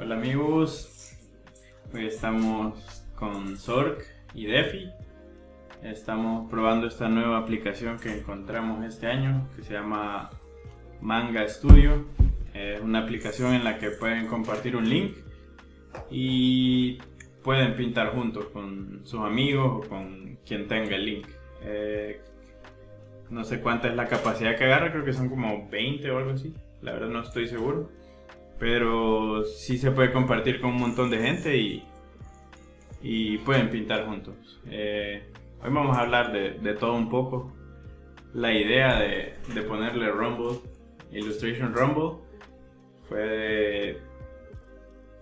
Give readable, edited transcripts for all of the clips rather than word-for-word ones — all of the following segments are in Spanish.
Hola amigos, hoy estamos con Zork y Defi. Estamos probando esta nueva aplicación que encontramos este año que se llama Manga Studio. Es una aplicación en la que pueden compartir un link y pueden pintar juntos con sus amigos o con quien tenga el link. No sé cuánta es la capacidad que agarra, creo que son como 20 o algo así, la verdad no estoy seguro. Pero sí se puede compartir con un montón de gente y pueden pintar juntos. Hoy vamos a hablar de todo un poco. La idea de ponerle Rumble, Illustration Rumble, fue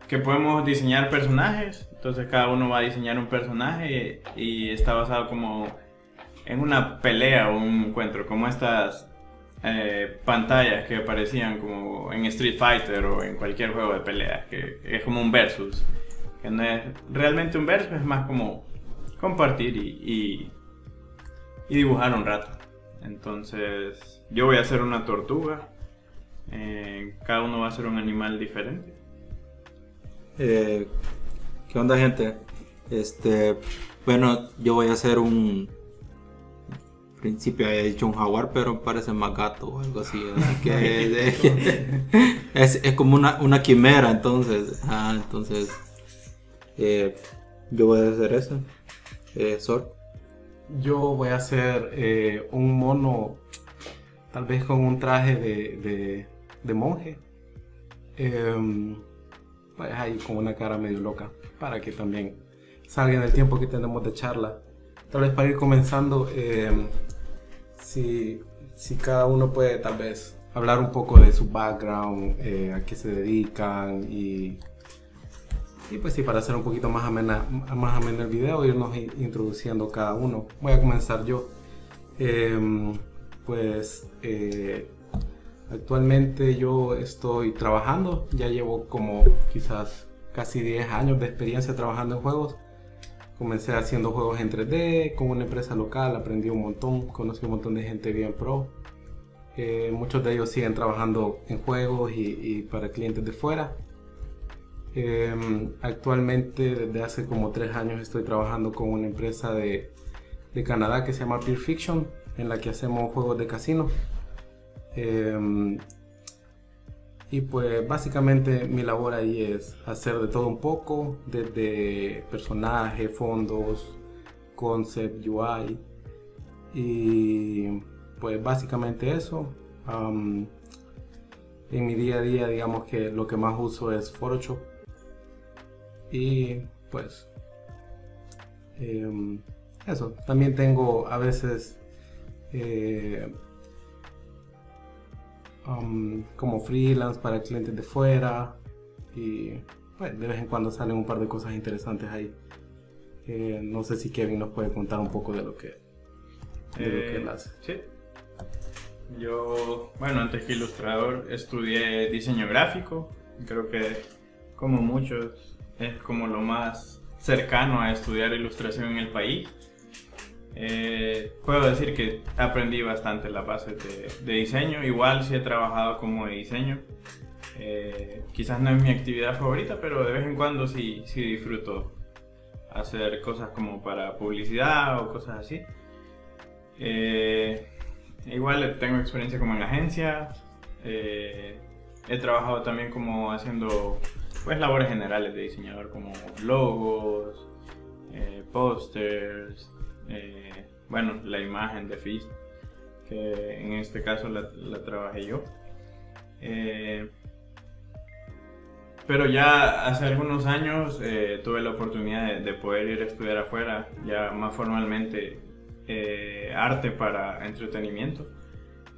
que podemos diseñar personajes. Entonces cada uno va a diseñar un personaje y está basado como en una pelea o un encuentro, como estas pantallas que aparecían como en Street Fighter o en cualquier juego de pelea, que es como un versus, que no es realmente un versus, es más como compartir y dibujar un rato. Entonces yo voy a hacer una tortuga, cada uno va a hacer un animal diferente. ¿Qué onda, gente? Bueno, yo voy a hacer al principio había dicho un jaguar, pero parece más gato o algo así. Así que es como una quimera, entonces. Yo voy a hacer eso. Sor. Yo voy a hacer un mono, tal vez con un traje de monje. Pues ahí con una cara medio loca, para que también salga en el tiempo que tenemos de charla. Tal vez para ir comenzando, si cada uno puede tal vez hablar un poco de su background, a qué se dedican y pues sí, para hacer un poquito más amena el video, irnos introduciendo cada uno. Voy a comenzar yo. Actualmente yo estoy trabajando, ya llevo como quizás casi 10 años de experiencia trabajando en juegos. Comencé haciendo juegos en 3D con una empresa local, aprendí un montón, conocí un montón de gente bien pro. Muchos de ellos siguen trabajando en juegos y para clientes de fuera. Actualmente desde hace como 3 años estoy trabajando con una empresa de Canadá que se llama Pure Fiction, en la que hacemos juegos de casino. Y pues básicamente mi labor ahí es hacer de todo un poco, desde personaje, fondos, concept, UI, y pues básicamente eso. En mi día a día digamos que lo que más uso es Photoshop y pues eso. También tengo a veces como freelance para clientes de fuera y pues, de vez en cuando salen un par de cosas interesantes ahí. No sé si Kevin nos puede contar un poco de lo que él hace. Sí. Yo, bueno, antes que ilustrador estudié diseño gráfico. Creo que como muchos es como lo más cercano a estudiar ilustración en el país. Puedo decir que aprendí bastante las bases de diseño. Igual sí he trabajado como de diseño. Quizás no es mi actividad favorita, pero de vez en cuando sí disfruto hacer cosas como para publicidad o cosas así. Igual tengo experiencia como en agencias. He trabajado también como haciendo pues labores generales de diseñador, como logos, pósters. Bueno, la imagen de Fist, que en este caso la trabajé yo. Pero ya hace algunos años tuve la oportunidad de poder ir a estudiar afuera, ya más formalmente, arte para entretenimiento.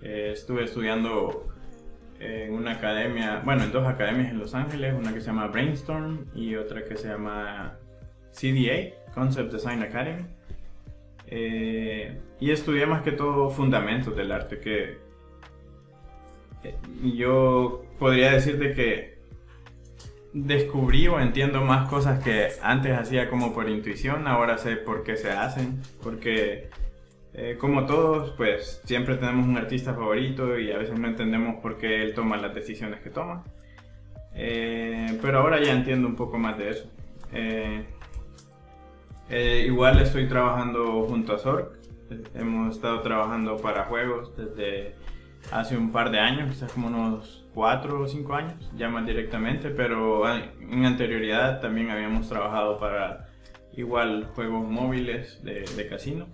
Estuve estudiando en una academia, bueno, en 2 academias en Los Ángeles, una que se llama Brainstorm y otra que se llama CDA, Concept Design Academy. Y estudié más que todo fundamentos del arte, que yo podría decirte que descubrí o entiendo más cosas que antes hacía como por intuición. Ahora sé por qué se hacen, porque como todos, pues siempre tenemos un artista favorito y a veces no entendemos por qué él toma las decisiones que toma. Pero ahora ya entiendo un poco más de eso. Igual estoy trabajando junto a Zork. Hemos estado trabajando para juegos desde hace un par de años, quizás como unos 4 o 5 años, ya más directamente, pero en anterioridad también habíamos trabajado para igual juegos móviles de casino.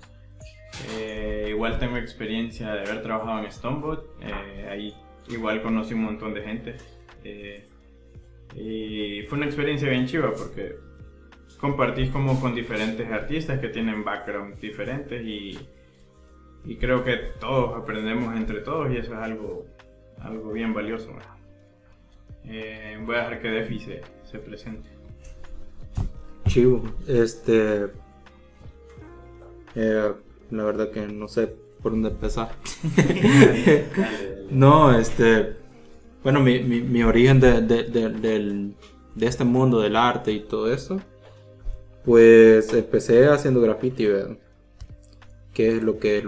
Igual tengo experiencia de haber trabajado en Stonebot, ahí igual conocí un montón de gente. Y fue una experiencia bien chiva porque compartís como con diferentes artistas que tienen backgrounds diferentes y creo que todos aprendemos entre todos y eso es algo bien valioso. Voy a dejar que Defi se presente. Chivo, la verdad que no sé por dónde empezar. No, bueno, mi origen de este mundo del arte y todo eso, pues empecé haciendo graffiti, ¿verdad? Que es lo que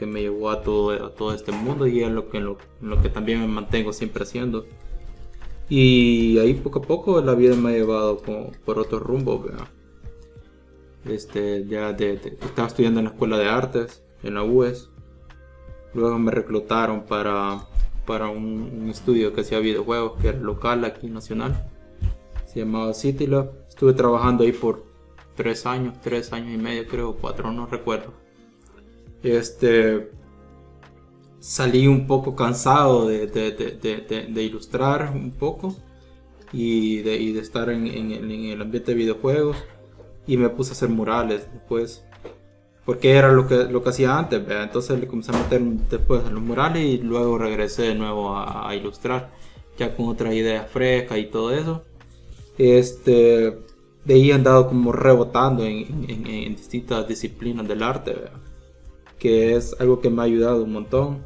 me llevó a todo este mundo y es lo que también me mantengo siempre haciendo. Y ahí poco a poco la vida me ha llevado por otros rumbos, ¿verdad? Estaba estudiando en la escuela de artes, en la UES. Luego me reclutaron para un estudio que hacía videojuegos, que era local aquí nacional. Se llamaba City Lab. Estuve trabajando ahí por 3 años y medio, creo, 4, no recuerdo. Salí un poco cansado de ilustrar un poco y de estar en el ambiente de videojuegos y me puse a hacer murales después porque era lo que hacía antes, ¿verdad? Entonces le comencé a meter después en los murales y luego regresé de nuevo a ilustrar ya con otras ideas frescas y todo eso. De ahí he andado como rebotando en distintas disciplinas del arte, ¿verdad? Que es algo que me ha ayudado un montón.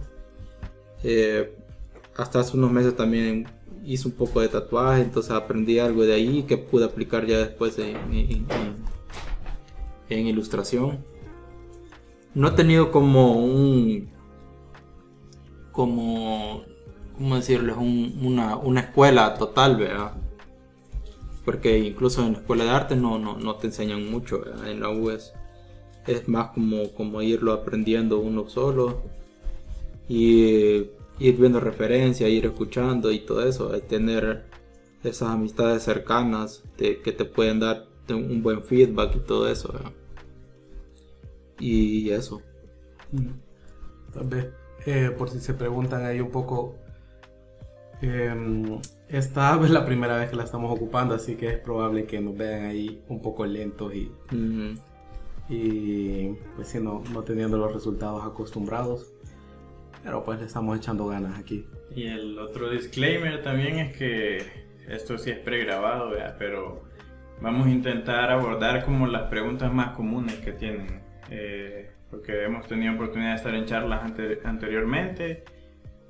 Hasta hace unos meses también hice un poco de tatuaje, entonces aprendí algo de ahí que pude aplicar ya después en ilustración. No he tenido ¿cómo decirles? Una escuela total, ¿verdad? Porque incluso en la escuela de arte no te enseñan mucho, ¿verdad? En la UES es más como irlo aprendiendo uno solo y ir viendo referencias, ir escuchando y todo eso, tener esas amistades cercanas que te pueden dar un buen feedback y todo eso, ¿verdad? Y eso. Tal vez, por si se preguntan ahí un poco, esta app es la primera vez que la estamos ocupando, así que es probable que nos vean ahí un poco lentos y pues sí, no teniendo los resultados acostumbrados, pero pues le estamos echando ganas aquí. Y el otro disclaimer también es que esto sí es pregrabado, ¿verdad? Pero vamos a intentar abordar como las preguntas más comunes que tienen, porque hemos tenido oportunidad de estar en charlas anteriormente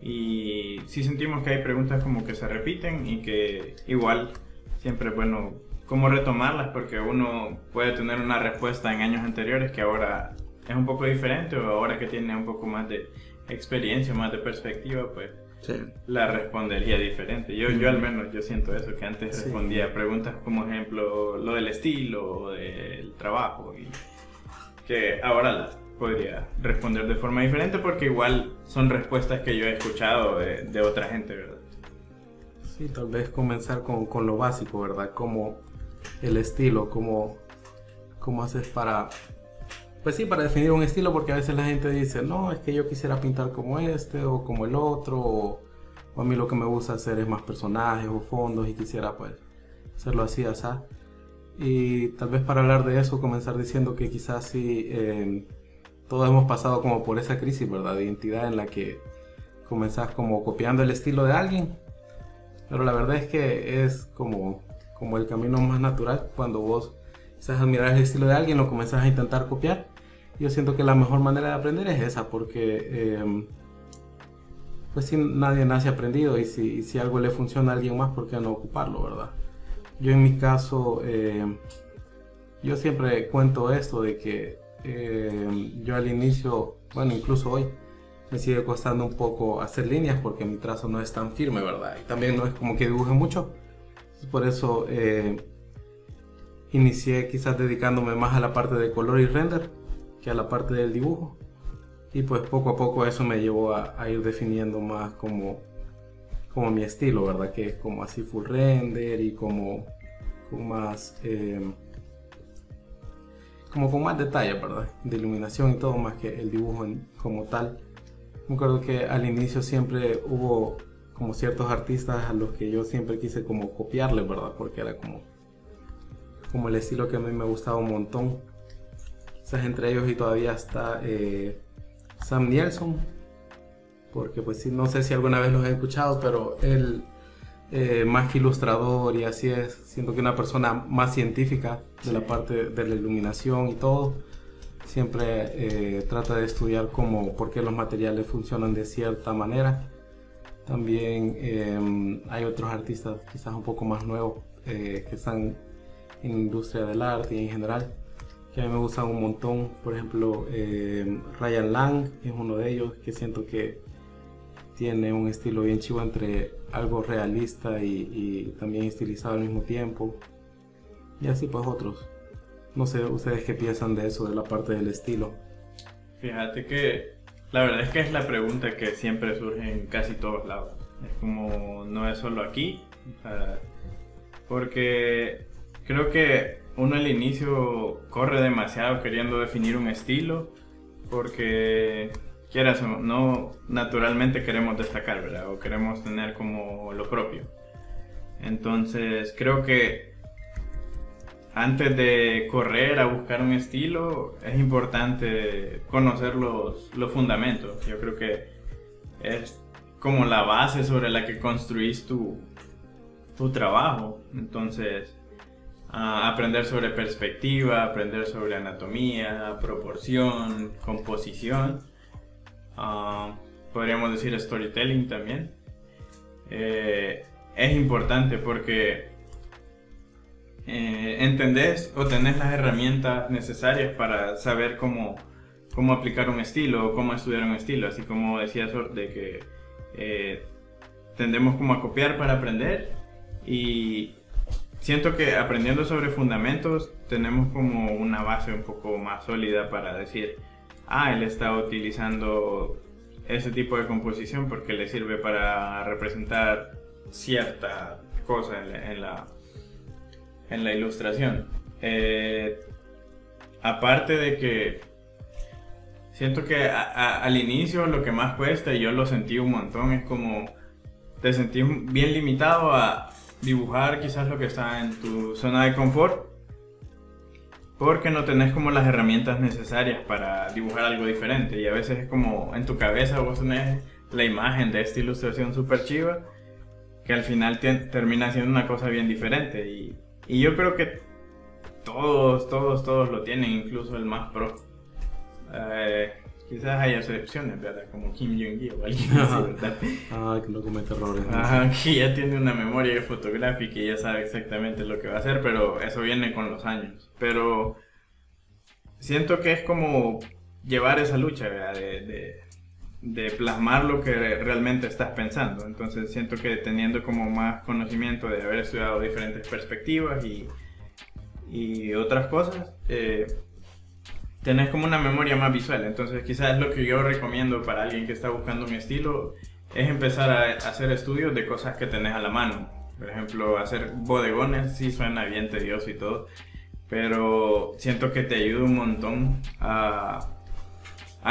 y sí sentimos que hay preguntas como que se repiten y que igual siempre es bueno como retomarlas porque uno puede tener una respuesta en años anteriores que ahora es un poco diferente o ahora que tiene un poco más de experiencia, más de perspectiva, pues sí, la respondería diferente. Yo al menos yo siento eso, que antes respondía preguntas como ejemplo lo del estilo o del trabajo y que ahora las podría responder de forma diferente porque igual son respuestas que yo he escuchado de otra gente, ¿verdad? Sí, tal vez comenzar con lo básico, ¿verdad? Como el estilo, cómo haces para definir un estilo, porque a veces la gente dice, no, es que yo quisiera pintar como este o como el otro, o a mí lo que me gusta hacer es más personajes o fondos y quisiera pues hacerlo así, así. Y tal vez para hablar de eso, comenzar diciendo que quizás sí, todos hemos pasado como por esa crisis, ¿verdad? De identidad en la que comenzás como copiando el estilo de alguien, pero la verdad es que es como el camino más natural. Cuando vos empiezas a admirar el estilo de alguien, lo comenzás a intentar copiar. Yo siento que la mejor manera de aprender es esa, porque pues si nadie nace aprendido y si algo le funciona a alguien más, ¿por qué no ocuparlo, verdad? Yo en mi caso, yo siempre cuento esto de que yo al inicio, bueno, incluso hoy, me sigue costando un poco hacer líneas porque mi trazo no es tan firme, ¿verdad? Y también no es como que dibuje mucho, Por eso inicié quizás dedicándome más a la parte de color y render que a la parte del dibujo. Y pues poco a poco eso me llevó a ir definiendo más como mi estilo, ¿verdad? Que es como así full render y como con más como con más detalle, ¿verdad? De iluminación y todo, más que el dibujo como tal. Me acuerdo que al inicio siempre hubo como ciertos artistas a los que yo siempre quise como copiarles, ¿verdad? Porque era como el estilo que a mí me gustaba un montón. Quizás entre ellos y todavía está Sam Nielsen, porque pues sí, no sé si alguna vez los he escuchado, pero él más que ilustrador y así es, siento que una persona más científica de la parte de la iluminación y todo, siempre trata de estudiar por qué los materiales funcionan de cierta manera. También hay otros artistas quizás un poco más nuevos que están en la industria del arte y en general, que a mí me gustan un montón. Por ejemplo, Ryan Lang es uno de ellos, que siento que tiene un estilo bien chivo entre algo realista y también estilizado al mismo tiempo. Y así pues otros. No sé, ¿ustedes qué piensan de eso, de la parte del estilo? Fíjate que la verdad es que es la pregunta que siempre surge en casi todos lados. Es como, no es solo aquí. O sea, porque creo que uno al inicio corre demasiado queriendo definir un estilo. Porque quieras o no, naturalmente queremos destacar, ¿verdad? O queremos tener como lo propio. Entonces creo que antes de correr a buscar un estilo es importante conocer los fundamentos. Yo creo que es como la base sobre la que construís tu trabajo. Entonces aprender sobre perspectiva, aprender sobre anatomía, proporción, composición. Podríamos decir storytelling también. Es importante porque entendés o tenés las herramientas necesarias para saber cómo aplicar un estilo o cómo estudiar un estilo. Así como decías de que tendemos como a copiar para aprender, y siento que aprendiendo sobre fundamentos tenemos como una base un poco más sólida para decir, él está utilizando ese tipo de composición porque le sirve para representar cierta cosa en la ilustración. Aparte de que siento que al inicio lo que más cuesta, y yo lo sentí un montón, es como te sentís bien limitado a dibujar quizás lo que está en tu zona de confort, porque no tenés como las herramientas necesarias para dibujar algo diferente. Y a veces es como en tu cabeza vos tenés la imagen de esta ilustración super chiva, que al final termina siendo una cosa bien diferente. Y yo creo que todos lo tienen, incluso el más pro. Quizás hay excepciones, ¿verdad? Como Kim Jong-il o alguien así, ¿verdad? Que no comete errores. Que ya tiene una memoria fotográfica y ya sabe exactamente lo que va a hacer, pero eso viene con los años. Pero siento que es como llevar esa lucha, ¿verdad? De plasmar lo que realmente estás pensando. Entonces siento que teniendo como más conocimiento de haber estudiado diferentes perspectivas y otras cosas, tenés como una memoria más visual. Entonces quizás lo que yo recomiendo para alguien que está buscando un estilo es empezar a hacer estudios de cosas que tenés a la mano. Por ejemplo, hacer bodegones sí suena bien tedioso y todo, pero siento que te ayuda un montón a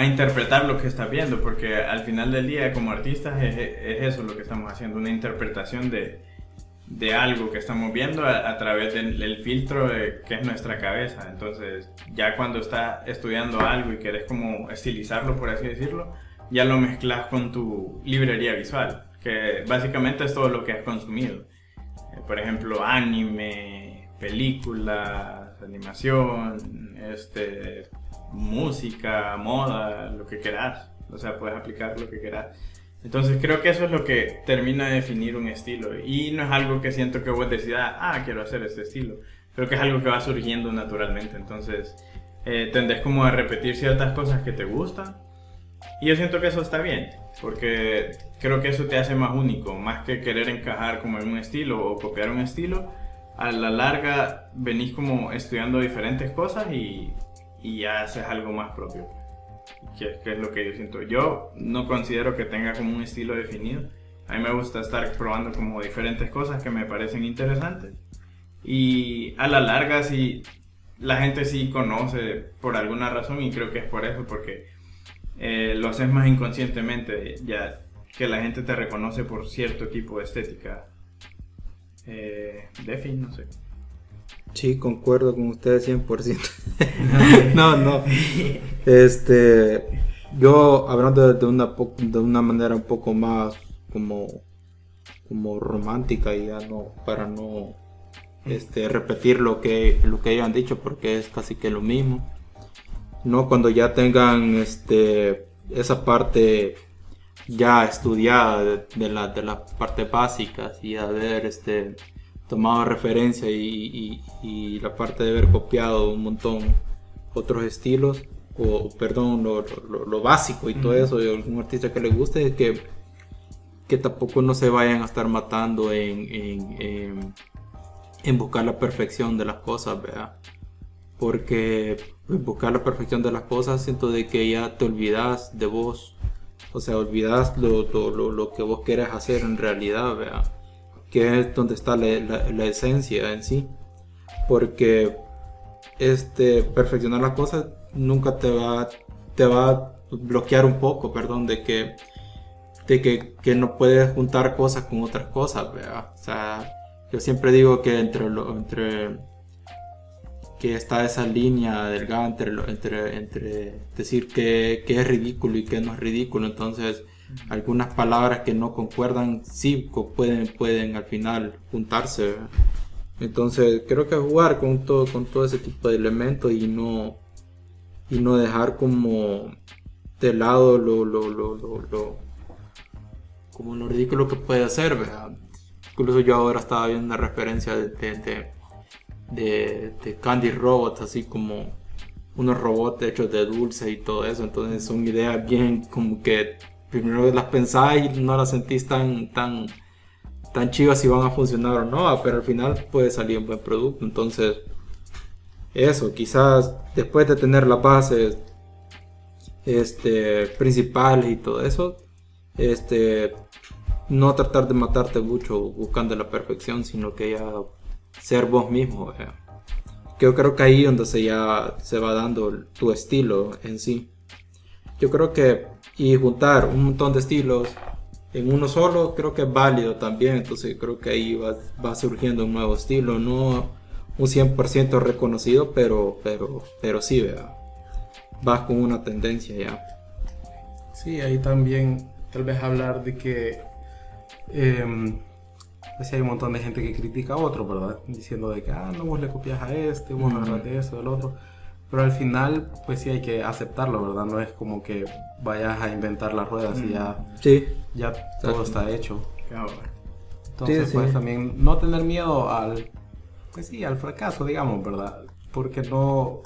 interpretar lo que estás viendo, porque al final del día como artistas es eso lo que estamos haciendo, una interpretación de algo que estamos viendo a través del filtro que es nuestra cabeza. Entonces ya cuando estás estudiando algo y querés como estilizarlo, por así decirlo, ya lo mezclas con tu librería visual, que básicamente es todo lo que has consumido. Por ejemplo, anime, películas, animación, música, moda, lo que quieras. O sea, puedes aplicar lo que quieras. Entonces creo que eso es lo que termina de definir un estilo, y no es algo que siento que vos decidas, quiero hacer este estilo. Creo que es algo que va surgiendo naturalmente. Entonces tendés como a repetir ciertas cosas que te gustan, Y yo siento que eso está bien, porque creo que eso te hace más único, más que querer encajar como en un estilo o copiar un estilo. A la larga venís como estudiando diferentes cosas y ya haces algo más propio, que es lo que yo siento. Yo no considero que tenga como un estilo definido. A mí me gusta estar probando como diferentes cosas que me parecen interesantes. Y a la larga sí, la gente sí conoce por alguna razón, y creo que es por eso, porque lo haces más inconscientemente, ya que la gente te reconoce por cierto tipo de estética. Defi, no sé. Sí, concuerdo con ustedes 100%. No. Yo hablando de una manera un poco más como romántica, y ya no, para no repetir lo que ellos han dicho, porque es casi que lo mismo. No, cuando ya tengan esa parte ya estudiada de las partes básicas, y haber tomado referencia y la parte de haber copiado un montón otros estilos, o perdón, lo básico y todo eso, y algún artista que les guste, que tampoco no se vayan a estar matando en buscar la perfección de las cosas, ¿verdad? Porque buscar la perfección de las cosas, siento de que ya te olvidas de vos, o sea, olvidas lo que vos querés hacer en realidad, ¿verdad? Que es donde está la esencia en sí. Porque perfeccionar las cosas nunca te va a bloquear un poco, perdón, de que no puedes juntar cosas con otras cosas, ¿verdad? O sea, yo siempre digo que entre que está esa línea delgada entre decir que es ridículo y que no es ridículo. Entonces algunas palabras que no concuerdan sí pueden al final juntarse, ¿verdad? Entonces creo que jugar con todo ese tipo de elementos, y no dejar como de lado como lo ridículo que puede ser, ¿verdad? Incluso yo ahora estaba viendo una referencia de Candy Robots, así como unos robots hechos de dulce y todo eso. Entonces son ideas bien como que primero las pensáis y no las sentís tan chivas si van a funcionar o no, pero al final puede salir un buen producto. Entonces eso, quizás después de tener las bases principales y todo eso, no tratar de matarte mucho buscando la perfección, sino que ya ser vos mismo, ¿verdad? Yo creo que ahí donde ya se va dando tu estilo en sí. Yo creo que y juntar un montón de estilos en uno solo creo que es válido también. Entonces creo que ahí va surgiendo un nuevo estilo, no un 100% reconocido, pero sí, ¿verdad? Vas con una tendencia ya. Sí, ahí también tal vez hablar de que pues hay un montón de gente que critica a otro, ¿verdad? Diciendo de que, no, vos le copias a vos agarras de eso, del otro. Pero al final, pues sí hay que aceptarlo, ¿verdad? No es como que vayas a inventar las ruedas y ya todo está hecho. Entonces, pues también no tener miedo al fracaso, digamos, ¿verdad? Porque no,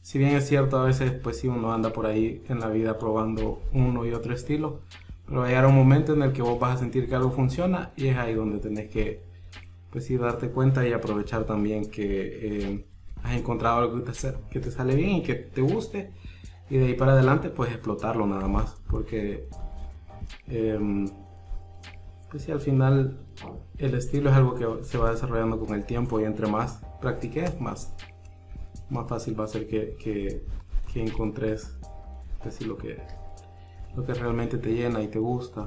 si bien es cierto, a veces pues sí uno anda por ahí en la vida probando uno y otro estilo, pero va a llegar un momento en el que vos vas a sentir que algo funciona, y es ahí donde tenés que, pues sí, darte cuenta y aprovechar también que has encontrado algo que te sale bien y que te guste, y de ahí para adelante pues explotarlo nada más, porque pues sí, al final el estilo es algo que se va desarrollando con el tiempo, y entre más practiques, más fácil va a ser que encontres pues sí, lo que realmente te llena y te gusta.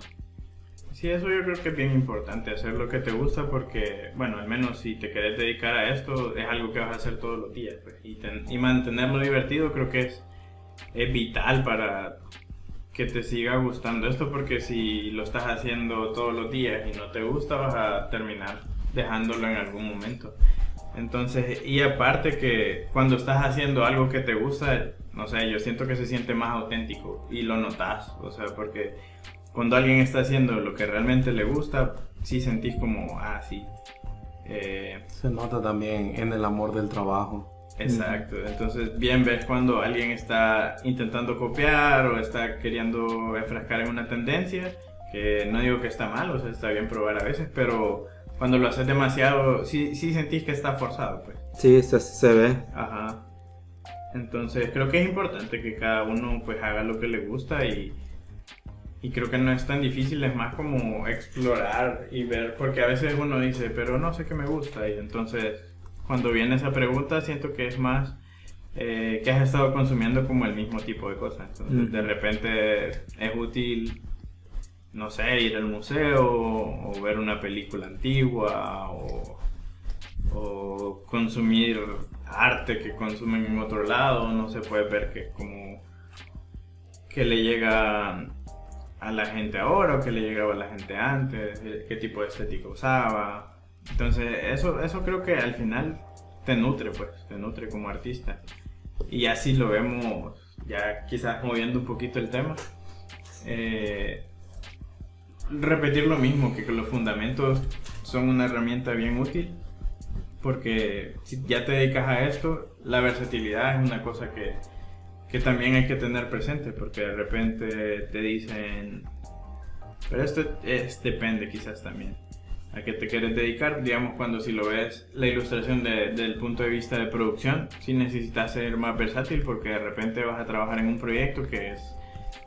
Sí, eso yo creo que es bien importante, hacer lo que te gusta, porque, bueno, al menos si te querés dedicar a esto, es algo que vas a hacer todos los días, pues, y mantenerlo divertido creo que es vital para que te siga gustando esto, porque si lo estás haciendo todos los días y no te gusta, vas a terminar dejándolo en algún momento. Entonces, y aparte que cuando estás haciendo algo que te gusta, no sé, yo siento que se siente más auténtico y lo notas, o sea, porque cuando alguien está haciendo lo que realmente le gusta, sí sentís como, sí. Se nota también en el amor del trabajo. Exacto, entonces bien ves cuando alguien está intentando copiar o está queriendo enfrascar en una tendencia, que no digo que está mal, o sea, está bien probar a veces, pero cuando lo haces demasiado, sí sentís que está forzado, pues. Sí, se ve. Ajá. Entonces creo que es importante que cada uno pues haga lo que le gusta y creo que no es tan difícil, es más como explorar y ver, porque a veces uno dice, pero no sé qué me gusta, y entonces cuando viene esa pregunta siento que es más que has estado consumiendo como el mismo tipo de cosas, entonces de repente es útil, no sé, ir al museo o ver una película antigua o consumir arte que consumen en otro lado, no se puede ver que como que le llega a la gente ahora o que le llegaba a la gente antes, qué tipo de estética usaba. Entonces eso creo que al final te nutre, pues, te nutre como artista. Y así lo vemos, ya quizás moviendo un poquito el tema. Repetir lo mismo, que los fundamentos son una herramienta bien útil, porque si ya te dedicas a esto, la versatilidad es una cosa que también hay que tener presente, porque de repente te dicen, pero esto depende quizás también a qué te quieres dedicar, digamos, cuando si lo ves la ilustración desde el punto de vista de producción, si necesitas ser más versátil, porque de repente vas a trabajar en un proyecto que es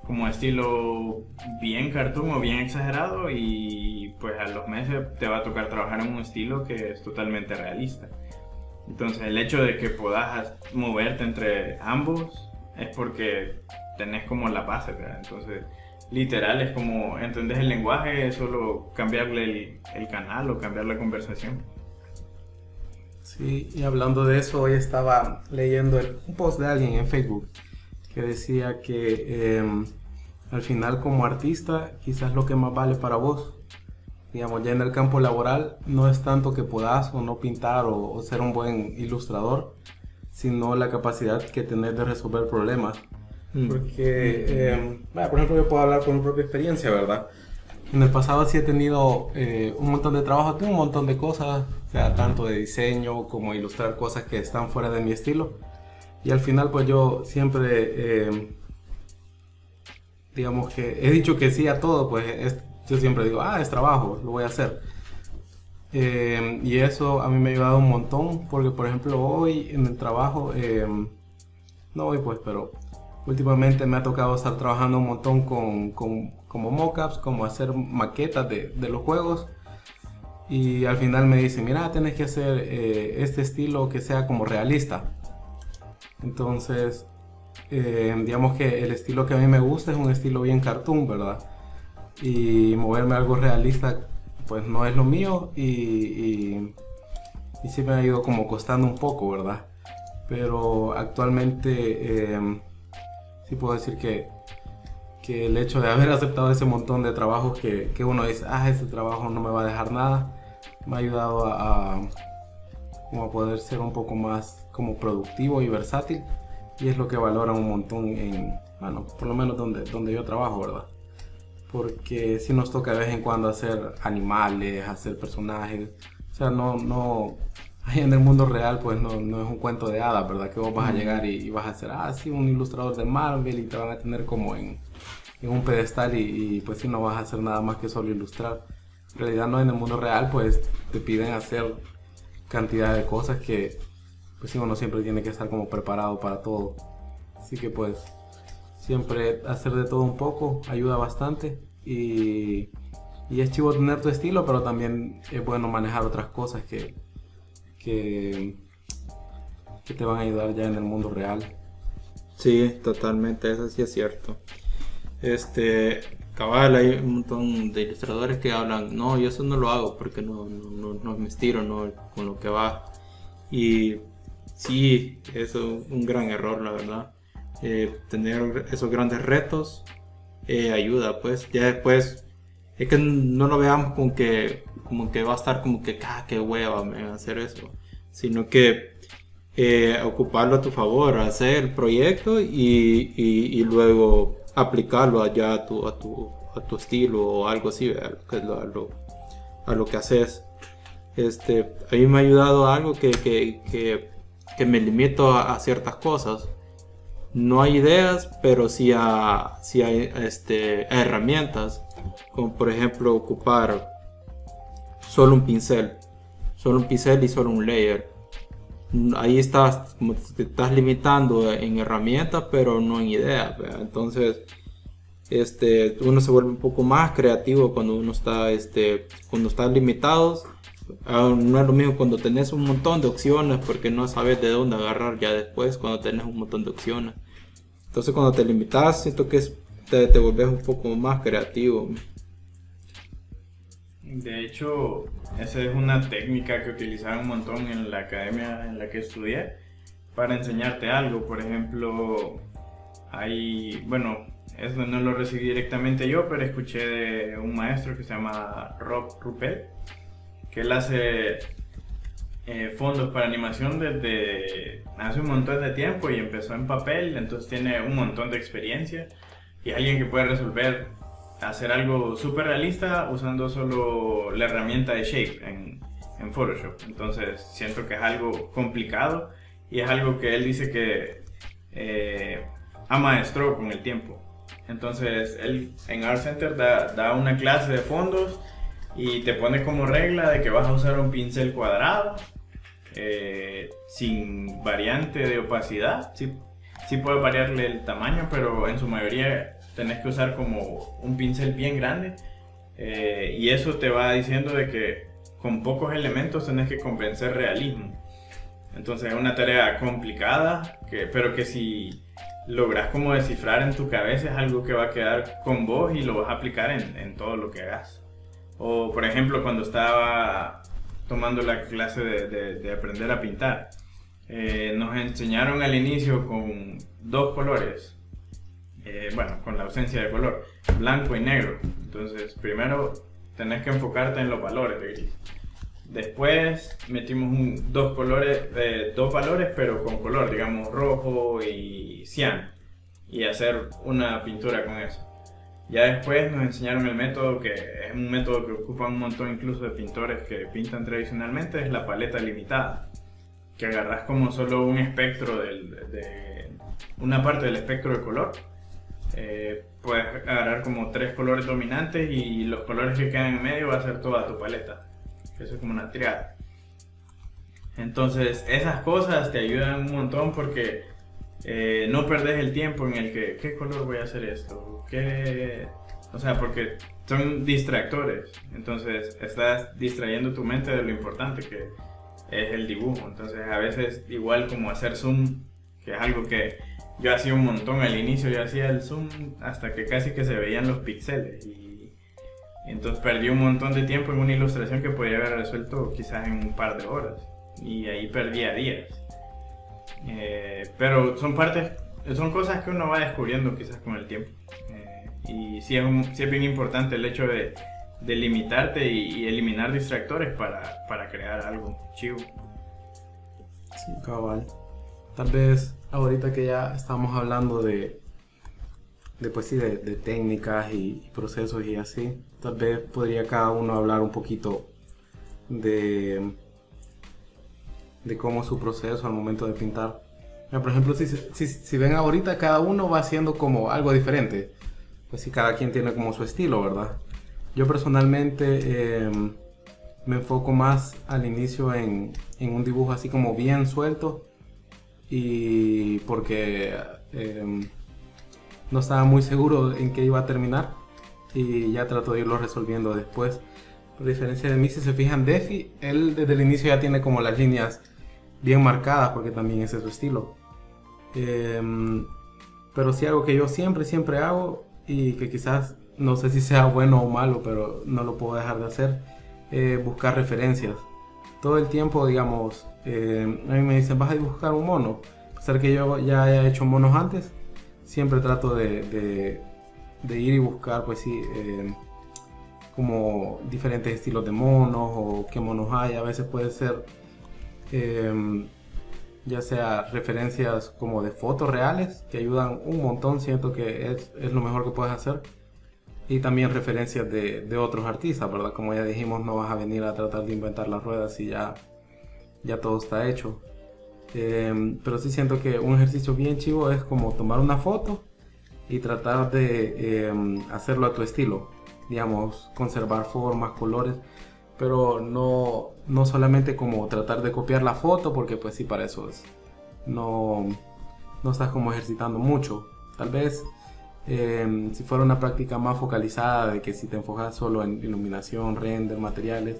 como estilo bien cartoon o bien exagerado, y pues a los meses te va a tocar trabajar en un estilo que es totalmente realista. Entonces el hecho de que puedas moverte entre ambos es porque tenés como la base, ¿verdad? Entonces literal es como entendés el lenguaje, es solo cambiarle el canal o cambiar la conversación. Sí, y hablando de eso, hoy estaba leyendo un post de alguien en Facebook que decía que al final como artista quizás lo que más vale para vos, digamos, ya en el campo laboral, no es tanto que puedas o no pintar o ser un buen ilustrador, sino la capacidad que tenés de resolver problemas. Porque, por ejemplo, yo puedo hablar por mi propia experiencia, ¿verdad? En el pasado sí he tenido un montón de trabajo, tengo un montón de cosas, o sea, tanto de diseño como ilustrar cosas que están fuera de mi estilo. Y al final, pues yo siempre, digamos que he dicho que sí a todo, pues yo siempre digo, es trabajo, lo voy a hacer. Y eso a mí me ha ayudado un montón, porque por ejemplo hoy en el trabajo, no hoy pues, pero últimamente me ha tocado estar trabajando un montón como mockups, como hacer maquetas de los juegos. Y al final me dicen, mira, tenés que hacer este estilo que sea como realista. Entonces, digamos que el estilo que a mí me gusta es un estilo bien cartoon, ¿verdad? Y moverme a algo realista pues no es lo mío y sí me ha ido como costando un poco, ¿verdad? Pero actualmente sí puedo decir que el hecho de haber aceptado ese montón de trabajos que uno dice, ese trabajo no me va a dejar nada, me ha ayudado como a poder ser un poco más como productivo y versátil, y es lo que valoran un montón por lo menos donde yo trabajo, ¿verdad? Porque sí nos toca de vez en cuando hacer animales, hacer personajes, o sea, no ahí en el mundo real pues no es un cuento de hadas, ¿verdad? Que vos vas a llegar y vas a ser, sí, un ilustrador de Marvel, y te van a tener como en un pedestal y pues sí, no vas a hacer nada más que solo ilustrar. En realidad no, en el mundo real pues te piden hacer cantidad de cosas que pues sí, uno siempre tiene que estar como preparado para todo. Así que pues siempre hacer de todo un poco ayuda bastante, y es chivo tener tu estilo, pero también es bueno manejar otras cosas que te van a ayudar ya en el mundo real. Sí, totalmente, eso sí es cierto. Cabal, hay un montón de ilustradores que hablan, no, yo eso no lo hago porque no es mi estilo, no con lo que va. Y sí, eso es un gran error, la verdad. Tener esos grandes retos ayuda, pues. Ya después es que no lo veamos como que va a estar como que qué hueva me va a hacer eso, sino que ocuparlo a tu favor, hacer el proyecto y luego aplicarlo allá a tu estilo o algo así, ¿verdad? Que es a lo que haces. A mí me ha ayudado algo que que me limito a ciertas cosas. No hay ideas, pero sí hay herramientas, como por ejemplo ocupar solo un pincel y solo un layer. Ahí estás, como te estás limitando en herramientas, pero no en ideas, ¿verdad? Entonces, uno se vuelve un poco más creativo cuando uno está, cuando estás limitados. No es lo mismo cuando tenés un montón de opciones, porque no sabes de dónde agarrar ya después cuando tenés un montón de opciones. Entonces, cuando te limitas, siento que te volvés un poco más creativo. De hecho, esa es una técnica que utilizaban un montón en la academia en la que estudié para enseñarte algo. Por ejemplo, eso no lo recibí directamente yo, pero escuché de un maestro que se llama Rob Ruppel, que él hace fondos para animación desde hace un montón de tiempo y empezó en papel, entonces tiene un montón de experiencia y alguien que puede hacer algo súper realista usando solo la herramienta de Shape en Photoshop. Entonces siento que es algo complicado y es algo que él dice que amaestró con el tiempo. Entonces él en Art Center da una clase de fondos y te pone como regla de que vas a usar un pincel cuadrado sin variante de opacidad. Sí puede variarle el tamaño, pero en su mayoría tenés que usar como un pincel bien grande, y eso te va diciendo de que con pocos elementos tenés que convencer realismo. Entonces es una tarea complicada, pero que si logras como descifrar en tu cabeza es algo que va a quedar con vos y lo vas a aplicar en todo lo que hagas. O por ejemplo cuando estaba tomando la clase de aprender a pintar, nos enseñaron al inicio con dos colores, con la ausencia de color, blanco y negro. Entonces primero tenés que enfocarte en los valores de gris. Después metimos dos valores pero con color, digamos rojo y cian, y hacer una pintura con eso. Ya después nos enseñaron el método, que es un método que ocupa un montón incluso de pintores que pintan tradicionalmente, es la paleta limitada, que agarras como solo un espectro de una parte del espectro de color. Puedes agarrar como 3 colores dominantes y los colores que quedan en medio va a ser toda tu paleta. Eso es como una triada. Entonces esas cosas te ayudan un montón porque no perdés el tiempo en el que ¿qué color voy a hacer esto? O sea, porque son distractores. Entonces estás distrayendo tu mente de lo importante que es el dibujo. Entonces a veces igual como hacer zoom, que es algo que yo hacía un montón al inicio, yo hacía el zoom hasta que casi que se veían los píxeles y entonces perdí un montón de tiempo en una ilustración que podría haber resuelto quizás en un par de horas y ahí perdía días. Pero son cosas que uno va descubriendo quizás con el tiempo, y sí es bien importante el hecho de limitarte y eliminar distractores para crear algo chivo. Sí, cabal. Tal vez ahorita que ya estamos hablando de técnicas y procesos y así, tal vez podría cada uno hablar un poquito de cómo es su proceso al momento de pintar. Por ejemplo, si ven ahorita, cada uno va haciendo como algo diferente. Pues sí, cada quien tiene como su estilo, ¿verdad? Yo personalmente me enfoco más al inicio en un dibujo así como bien suelto, y porque no estaba muy seguro en qué iba a terminar y ya trato de irlo resolviendo después. Por diferencia de mí, si se fijan, Defi, él desde el inicio ya tiene como las líneas bien marcadas porque también ese es su estilo. Pero sí, algo que yo siempre hago y que quizás no sé si sea bueno o malo, pero no lo puedo dejar de hacer, buscar referencias. Todo el tiempo, digamos, a mí me dicen, vas a dibujar un mono. A pesar que yo ya haya hecho monos antes, siempre trato de ir y buscar, pues sí, como diferentes estilos de monos o qué monos hay. A veces puede ser ya sea referencias como de fotos reales que ayudan un montón, siento que es lo mejor que puedes hacer, y también referencias de otros artistas, ¿verdad? Como ya dijimos, no vas a venir a tratar de inventar las ruedas y ya todo está hecho. Pero sí siento que un ejercicio bien chivo es como tomar una foto y tratar de hacerlo a tu estilo, digamos, conservar formas, colores, pero no solamente como tratar de copiar la foto, porque pues sí, para eso no estás como ejercitando mucho. Tal vez si fuera una práctica más focalizada, de que si te enfocas solo en iluminación, render, materiales,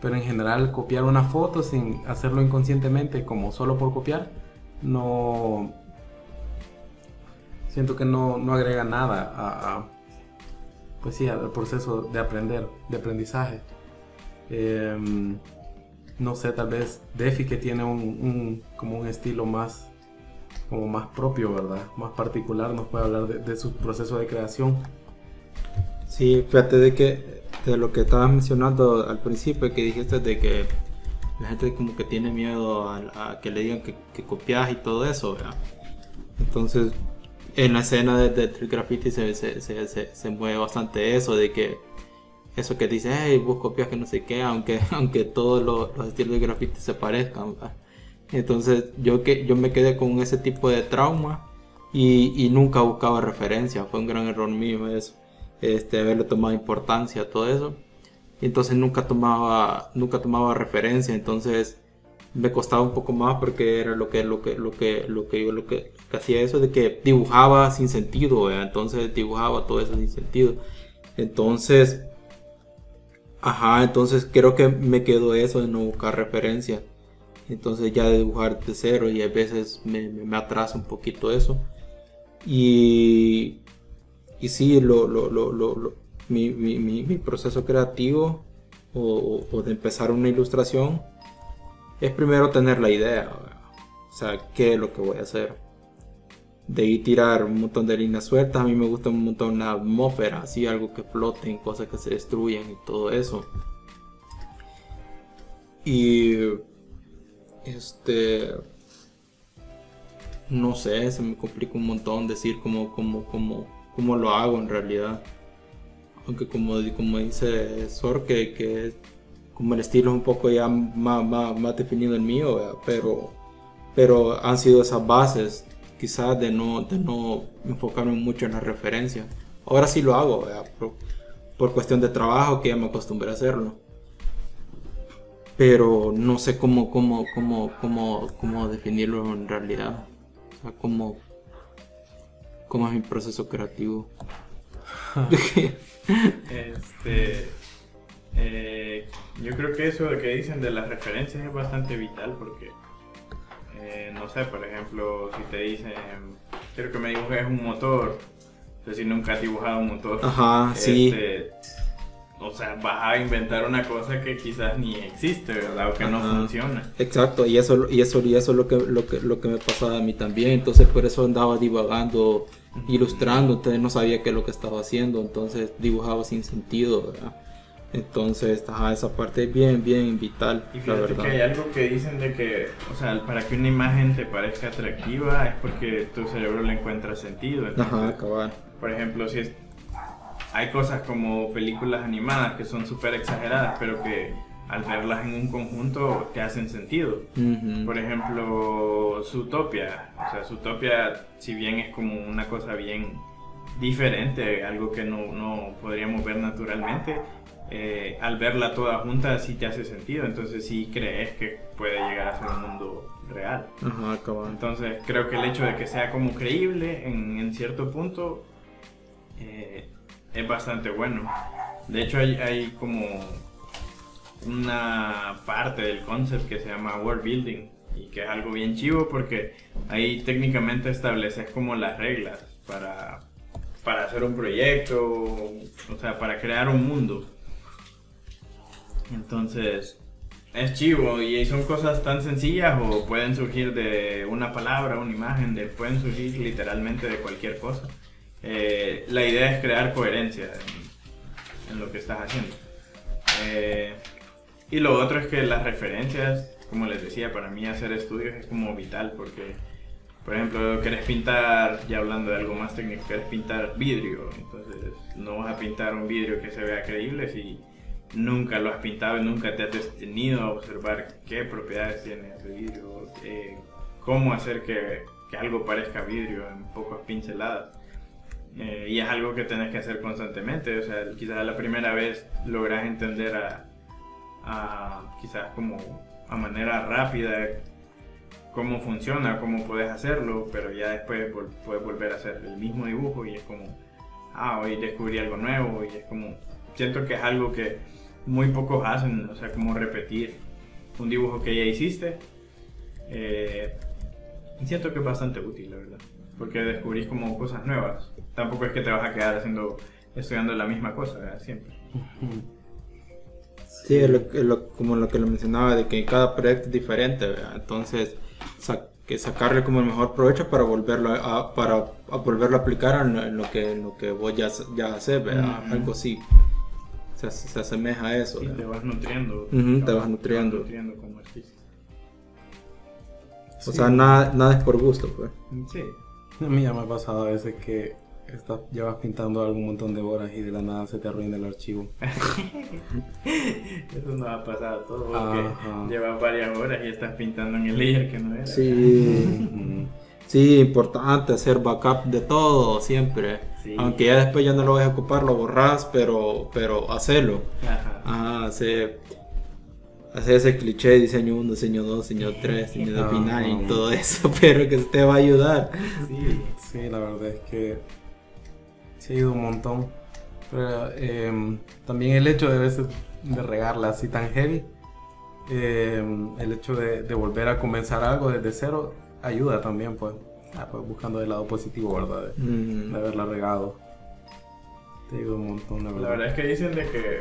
pero en general copiar una foto sin hacerlo inconscientemente, como solo por copiar, no siento que no agrega nada pues sí, al proceso de aprender, de aprendizaje. No sé, tal vez Defi, que tiene como un estilo más propio, ¿verdad? Más particular, nos puede hablar de su proceso de creación. Sí, fíjate de lo que estabas mencionando al principio, que dijiste de que la gente como que tiene miedo a que le digan que copias y todo eso, ¿verdad? Entonces, en la escena de Street Graffiti se mueve bastante eso, de que eso que dice, hey, vos copias que no sé qué, aunque todos los estilos de graffiti se parezcan, ¿verdad? Entonces yo me quedé con ese tipo de trauma y nunca buscaba referencia. Fue un gran error mío eso, haberle tomado importancia a todo eso. Y entonces nunca tomaba referencia. Entonces me costaba un poco más, porque era lo que hacía eso, de que dibujaba sin sentido, ¿verdad? Entonces dibujaba todo eso sin sentido. Entonces creo que me quedó eso de no buscar referencia. Entonces ya de dibujar de cero, y a veces me atrasa un poquito eso. Y sí, mi proceso creativo o de empezar una ilustración es primero tener la idea, o sea, qué es lo que voy a hacer. De ahí tirar un montón de líneas sueltas. A mí me gusta un montón la atmósfera, así, algo que floten, cosas que se destruyen y todo eso. Y no sé, se me complica un montón decir cómo lo hago en realidad. Aunque como dice Sor, que como el estilo es un poco ya más definido el mío, ¿verdad? Pero han sido esas bases, quizás de no enfocarme mucho en la referencia. Ahora sí lo hago, ¿verdad? Por cuestión de trabajo, que ya me acostumbré a hacerlo. Pero no sé cómo definirlo en realidad. O sea, cómo es mi proceso creativo. Yo creo que eso de que dicen de las referencias es bastante vital, porque no sé, por ejemplo, si te dicen quiero que me dibujes un motor, entonces si nunca has dibujado un motor, ajá, sí. O sea, vas a inventar una cosa que quizás ni existe, ¿verdad? O que no funciona. Exacto, y eso es lo que me pasaba a mí también. Entonces por eso andaba divagando, ilustrando, entonces no sabía qué es lo que estaba haciendo, entonces dibujaba sin sentido, ¿verdad? Entonces, esa parte es bien vital. Y fíjate que hay algo que dicen de que, o sea, para que una imagen te parezca atractiva es porque tu cerebro le encuentra sentido. Entonces, cabal. Por ejemplo, hay cosas como películas animadas que son súper exageradas, pero que al verlas en un conjunto te hacen sentido. Uh-huh. Por ejemplo, Zootopia. O sea, Zootopia, si bien es como una cosa bien diferente, algo que no podríamos ver naturalmente, al verla toda junta sí te hace sentido. Entonces sí crees que puede llegar a ser un mundo real. Ajá, cabal. Entonces creo que el hecho de que sea como creíble en cierto punto es bastante bueno. De hecho hay como una parte del concept que se llama world building, y que es algo bien chivo, porque ahí técnicamente estableces como las reglas para hacer un proyecto, o sea, para crear un mundo. Entonces es chivo, y son cosas tan sencillas, o pueden surgir de una palabra, una imagen, pueden surgir literalmente de cualquier cosa. La idea es crear coherencia en lo que estás haciendo. Y lo otro es que las referencias, como les decía, para mí hacer estudios es como vital, porque, por ejemplo, querés pintar, ya hablando de algo más técnico, querés pintar vidrio, entonces no vas a pintar un vidrio que se vea creíble si nunca lo has pintado y nunca te has detenido a observar qué propiedades tiene ese vidrio, cómo hacer que algo parezca vidrio en pocas pinceladas. Y es algo que tenés que hacer constantemente. O sea, quizás a la primera vez lográs entender quizás como a manera rápida cómo funciona, cómo puedes hacerlo, pero ya después puedes volver a hacer el mismo dibujo y es como, hoy descubrí algo nuevo, y es como, siento que es algo que muy pocos hacen, o sea, como repetir un dibujo que ya hiciste. Y siento que es bastante útil, la verdad, porque descubrís como cosas nuevas. Tampoco es que te vas a quedar estudiando la misma cosa, ¿verdad? Siempre. Sí, como lo que lo mencionaba, de que cada proyecto es diferente, ¿verdad? Entonces, que sacarle como el mejor provecho para volverlo a volverlo a aplicar en lo que vos ya haces, ¿verdad? Algo así. Se asemeja a eso. Y te vas nutriendo. Te vas nutriendo como artista. O sea, nada es por gusto, pues. Sí. A mí ya me ha pasado a veces que llevas pintando algo un montón de horas y de la nada se te arruina el archivo. Eso nos ha pasado a todos, porque llevas varias horas y estás pintando en el layer que no era. Sí. Sí, importante hacer backup de todo siempre. Sí. Aunque ya después ya no lo vas a ocupar, lo borras, pero hacelo. Hacer ese cliché, diseño 1, diseño 2, diseño 3, diseño de final y todo eso, pero que te va a ayudar. Sí, la verdad es que sí ayuda un montón. Pero también el hecho de veces de regarla así tan heavy, el hecho de volver a comenzar algo desde cero ayuda también, pues buscando el lado positivo, ¿verdad? De haberla regado. Te ayuda un montón, la verdad. La verdad es que dicen de que,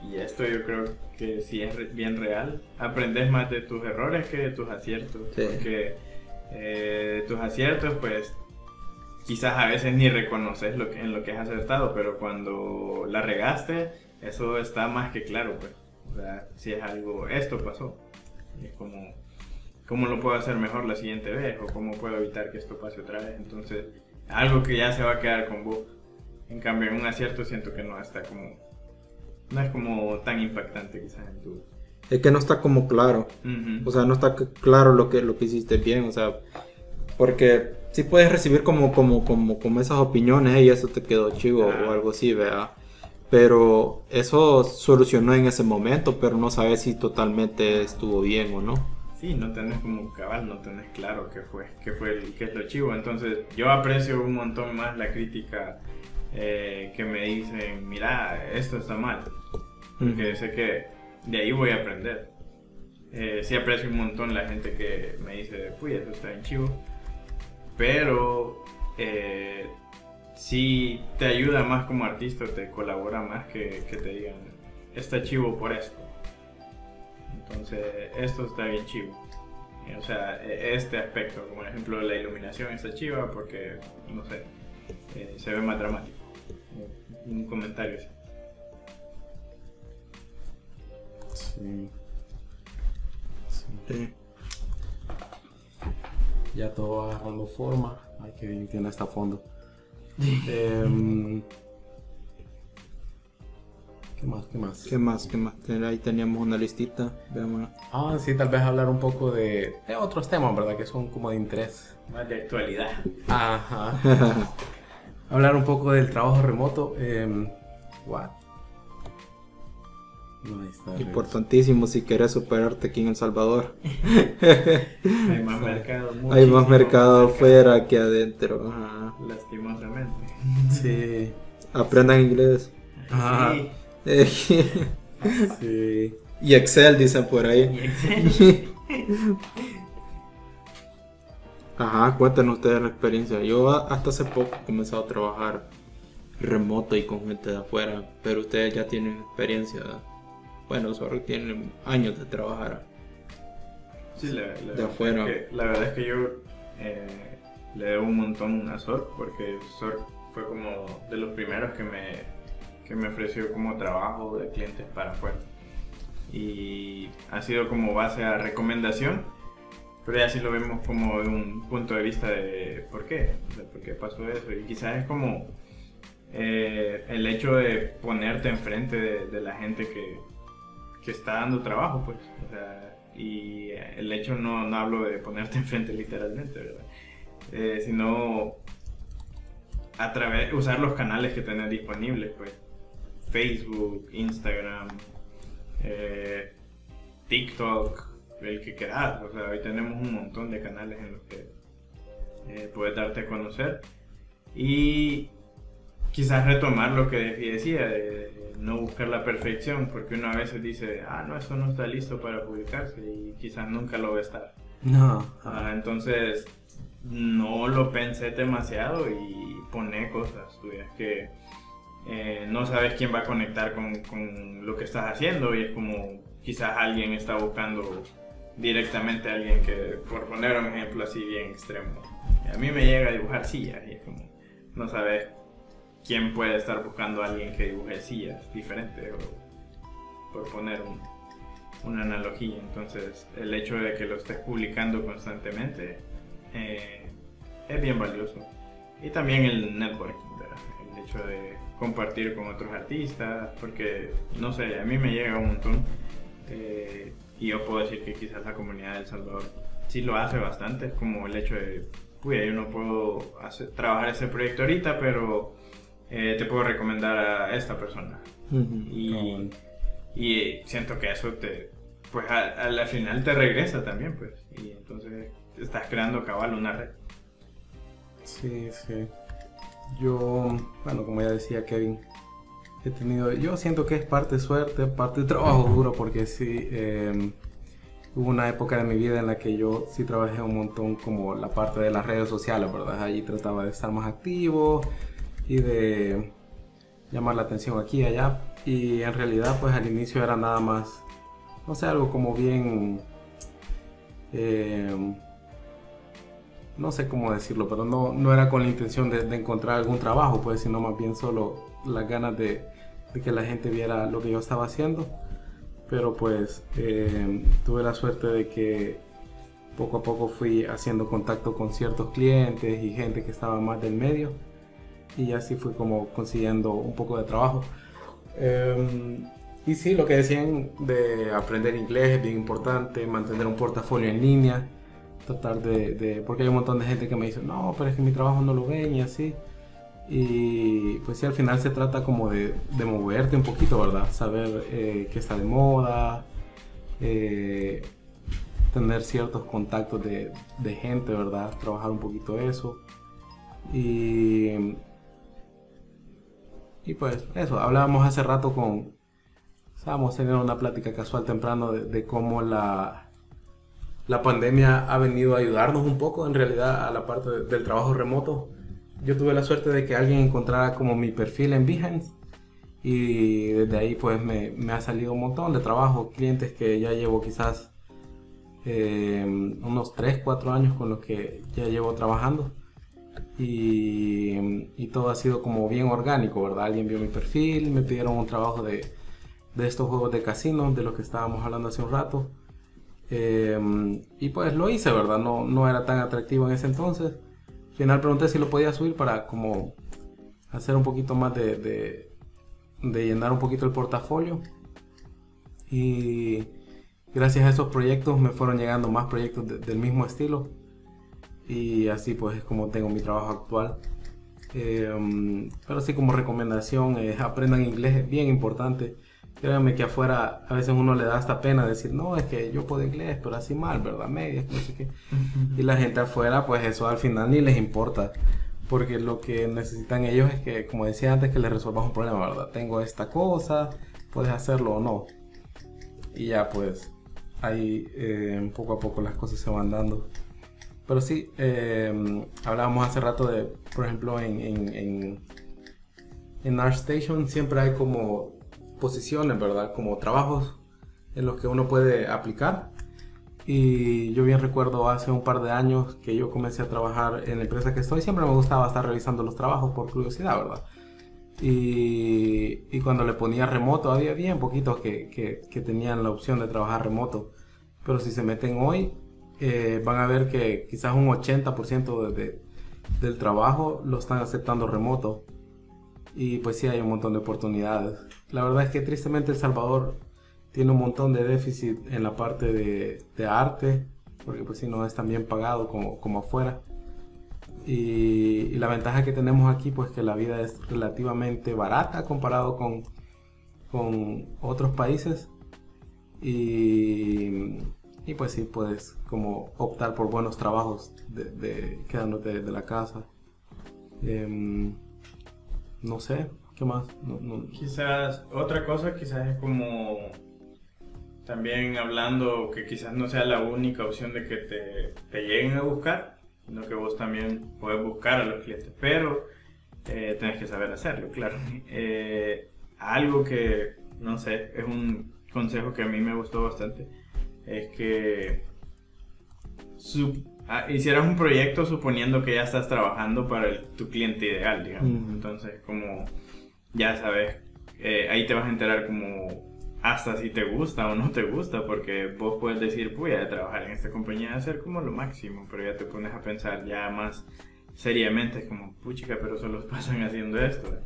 y esto yo creo que sí es bien real, aprendes más de tus errores que de tus aciertos. Sí. Porque tus aciertos, pues, quizás a veces ni reconoces en lo que has acertado, pero cuando la regaste, eso está más que claro, pues. O sea, si es algo, esto pasó. Y es como, ¿cómo lo puedo hacer mejor la siguiente vez? ¿O cómo puedo evitar que esto pase otra vez? Entonces, algo que ya se va a quedar con vos. En cambio, en un acierto siento que no es como tan impactante quizás en tu... Es que no está como claro. O sea, no está claro lo que hiciste bien, o sea, porque sí puedes recibir como esas opiniones, y eso te quedó chivo o algo así, ¿verdad? Pero eso solucionó en ese momento, pero no sabes si totalmente estuvo bien o no. Sí, no tenés como cabal, no tenés claro qué es lo chivo. Entonces yo aprecio un montón más la crítica que me dicen, mira, esto está mal, porque sé que de ahí voy a aprender. Sí aprecio un montón la gente que me dice, uy, eso está bien chivo, pero sí te ayuda más como artista, te colabora más que te digan, está chivo por esto. Entonces, esto está bien chivo. O sea, este aspecto, como por ejemplo la iluminación está chiva porque, no sé, se ve más dramático. Un comentario así. Sí. Ya todo va agarrando forma. Ay, que bien tiene hasta fondo. ¿Qué más? Ahí teníamos una listita, veámosla. Sí, tal vez hablar un poco de otros temas, ¿verdad? Que son como de interés. Más de actualidad. Ajá. Hablar un poco del trabajo remoto. What? No, ahí está. Importantísimo si quieres superarte aquí en El Salvador. Hay más mercado. Hay más mercado afuera que adentro. Ajá. Lastimosamente. Sí. Aprendan inglés. Ajá. Sí. Y Excel dicen por ahí. Ajá, cuéntenos ustedes la experiencia. Yo hasta hace poco he comenzado a trabajar remoto y con gente de afuera, pero ustedes ya tienen experiencia. Bueno, solo tienen años de trabajar sí, de afuera. La verdad es que yo le debo un montón a Sor, porque Sor fue como de los primeros que me ofreció como trabajo de clientes para afuera. Y ha sido como base a recomendación, pero ya sí lo vemos como de un punto de vista de por qué pasó eso. Y quizás es como el hecho de ponerte enfrente de la gente que está dando trabajo, pues. O sea, Y el hecho no hablo de ponerte enfrente literalmente, ¿verdad? Sino usar los canales que tenés disponibles, pues Facebook, Instagram, TikTok, el que quieras. O sea, hoy tenemos un montón de canales en los que puedes darte a conocer y quizás retomar lo que decía, de no buscar la perfección, porque uno a veces dice, no, eso no está listo para publicarse y quizás nunca lo va a estar. No. Entonces no lo pensé demasiado y poné cosas tuyas que no sabes quién va a conectar con lo que estás haciendo, y es como quizás alguien está buscando directamente a alguien que, por poner un ejemplo así bien extremo, a mí me llega a dibujar sillas y es como, no sabes quién puede estar buscando a alguien que dibuje sillas diferentes, o por poner una analogía. Entonces el hecho de que lo estés publicando constantemente es bien valioso. Y también el networking, ¿verdad? El hecho de compartir con otros artistas, porque no sé, a mí me llega un montón, y yo puedo decir que quizás la comunidad de El Salvador sí lo hace bastante. Es como el hecho de, yo no puedo trabajar ese proyecto ahorita, pero te puedo recomendar a esta persona. Y siento que eso pues a la final te regresa también, pues, y entonces estás creando cabal una red. Sí. Yo, bueno, como ya decía Kevin, yo siento que es parte suerte, parte trabajo duro, porque sí, hubo una época de mi vida en la que yo sí trabajé un montón como la parte de las redes sociales, ¿verdad? Allí trataba de estar más activo y de llamar la atención aquí y allá, y en realidad pues al inicio era nada más, no sé, algo como bien, no sé cómo decirlo, pero no era con la intención de encontrar algún trabajo, pues, sino más bien solo las ganas de que la gente viera lo que yo estaba haciendo. Pero pues tuve la suerte de que poco a poco fui haciendo contacto con ciertos clientes y gente que estaba más del medio, y así fui como consiguiendo un poco de trabajo. Y sí, lo que decían de aprender inglés es bien importante, mantener un portafolio en línea, tratar porque hay un montón de gente que me dice, no, pero es que mi trabajo no lo ven y así. Y pues sí, al final se trata como de moverte un poquito, ¿verdad? Saber qué está de moda, tener ciertos contactos de gente, ¿verdad? Trabajar un poquito eso. Y pues eso, hablábamos hace rato estábamos teniendo una plática casual temprano de cómo la pandemia ha venido a ayudarnos un poco en realidad a la parte del trabajo remoto. Yo tuve la suerte de que alguien encontrara como mi perfil en Behance, y desde ahí pues me ha salido un montón de trabajo, clientes que ya llevo quizás unos 3-4 años con los que ya llevo trabajando, y todo ha sido como bien orgánico, ¿verdad? Alguien vio mi perfil, me pidieron un trabajo de estos juegos de casino de los que estábamos hablando hace un rato, y pues lo hice, ¿verdad? No era tan atractivo en ese entonces. Al final pregunté si lo podía subir para como hacer un poquito más de llenar un poquito el portafolio, y gracias a esos proyectos me fueron llegando más proyectos del mismo estilo, y así pues es como tengo mi trabajo actual. Pero sí, como recomendación, aprendan inglés, es bien importante. Créanme que afuera a veces uno le da hasta pena decir, no, es que yo puedo inglés, pero así mal, ¿verdad? Medias, no sé qué. Y la gente afuera, pues eso al final ni les importa, porque lo que necesitan ellos es que, como decía antes, que les resuelvas un problema, ¿verdad? Tengo esta cosa, puedes hacerlo o no. Y ya pues ahí poco a poco las cosas se van dando. Pero sí, hablábamos hace rato de, por ejemplo, en ArtStation siempre hay como posiciones, ¿verdad? Como trabajos en los que uno puede aplicar. Y yo bien recuerdo hace un par de años que yo comencé a trabajar en la empresa que estoy. Siempre me gustaba estar revisando los trabajos por curiosidad, ¿verdad? Y cuando le ponía remoto, había bien poquitos que tenían la opción de trabajar remoto. Pero si se meten hoy, van a ver que quizás un 80% del trabajo lo están aceptando remoto. Y pues sí, hay un montón de oportunidades. La verdad es que tristemente El Salvador tiene un montón de déficit en la parte de arte, porque pues si no es tan bien pagado como afuera. Y la ventaja que tenemos aquí, pues que la vida es relativamente barata comparado con otros países. Y pues sí, puedes como optar por buenos trabajos quedándote de la casa. No sé, ¿qué más? No. Quizás otra cosa quizás es como también hablando que quizás no sea la única opción de que te lleguen a buscar, sino que vos también puedes buscar a los clientes, pero tenés que saber hacerlo, claro. Algo que, no sé, es un consejo que a mí me gustó bastante, es que hicieras un proyecto suponiendo que ya estás trabajando para tu cliente ideal, digamos. Entonces, como ya sabes, ahí te vas a enterar como hasta si te gusta o no te gusta, porque vos puedes decir, voy a trabajar en esta compañía, a hacer como lo máximo, pero ya te pones a pensar ya más seriamente, es como, puchica, pero solo pasan haciendo esto.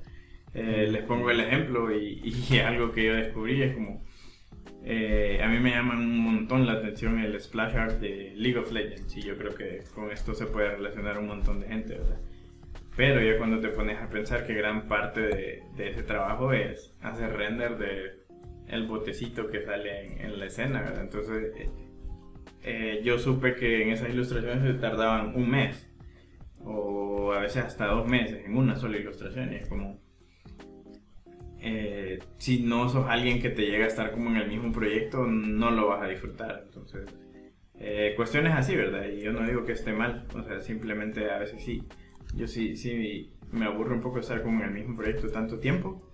Les pongo el ejemplo y algo que yo descubrí es como, a mí me llama un montón la atención el splash art de League of Legends, y yo creo que con esto se puede relacionar un montón de gente, ¿verdad? Pero ya cuando te pones a pensar que gran parte de ese trabajo es hacer render de el botecito que sale en la escena, ¿verdad? Entonces yo supe que en esas ilustraciones se tardaban un mes o a veces hasta 2 meses en una sola ilustración, y es como si no sos alguien que te llega a estar como en el mismo proyecto, no lo vas a disfrutar. Entonces cuestiones así, ¿verdad? Y yo no digo que esté mal, o sea, simplemente a veces sí, yo sí me aburre un poco estar como en el mismo proyecto tanto tiempo,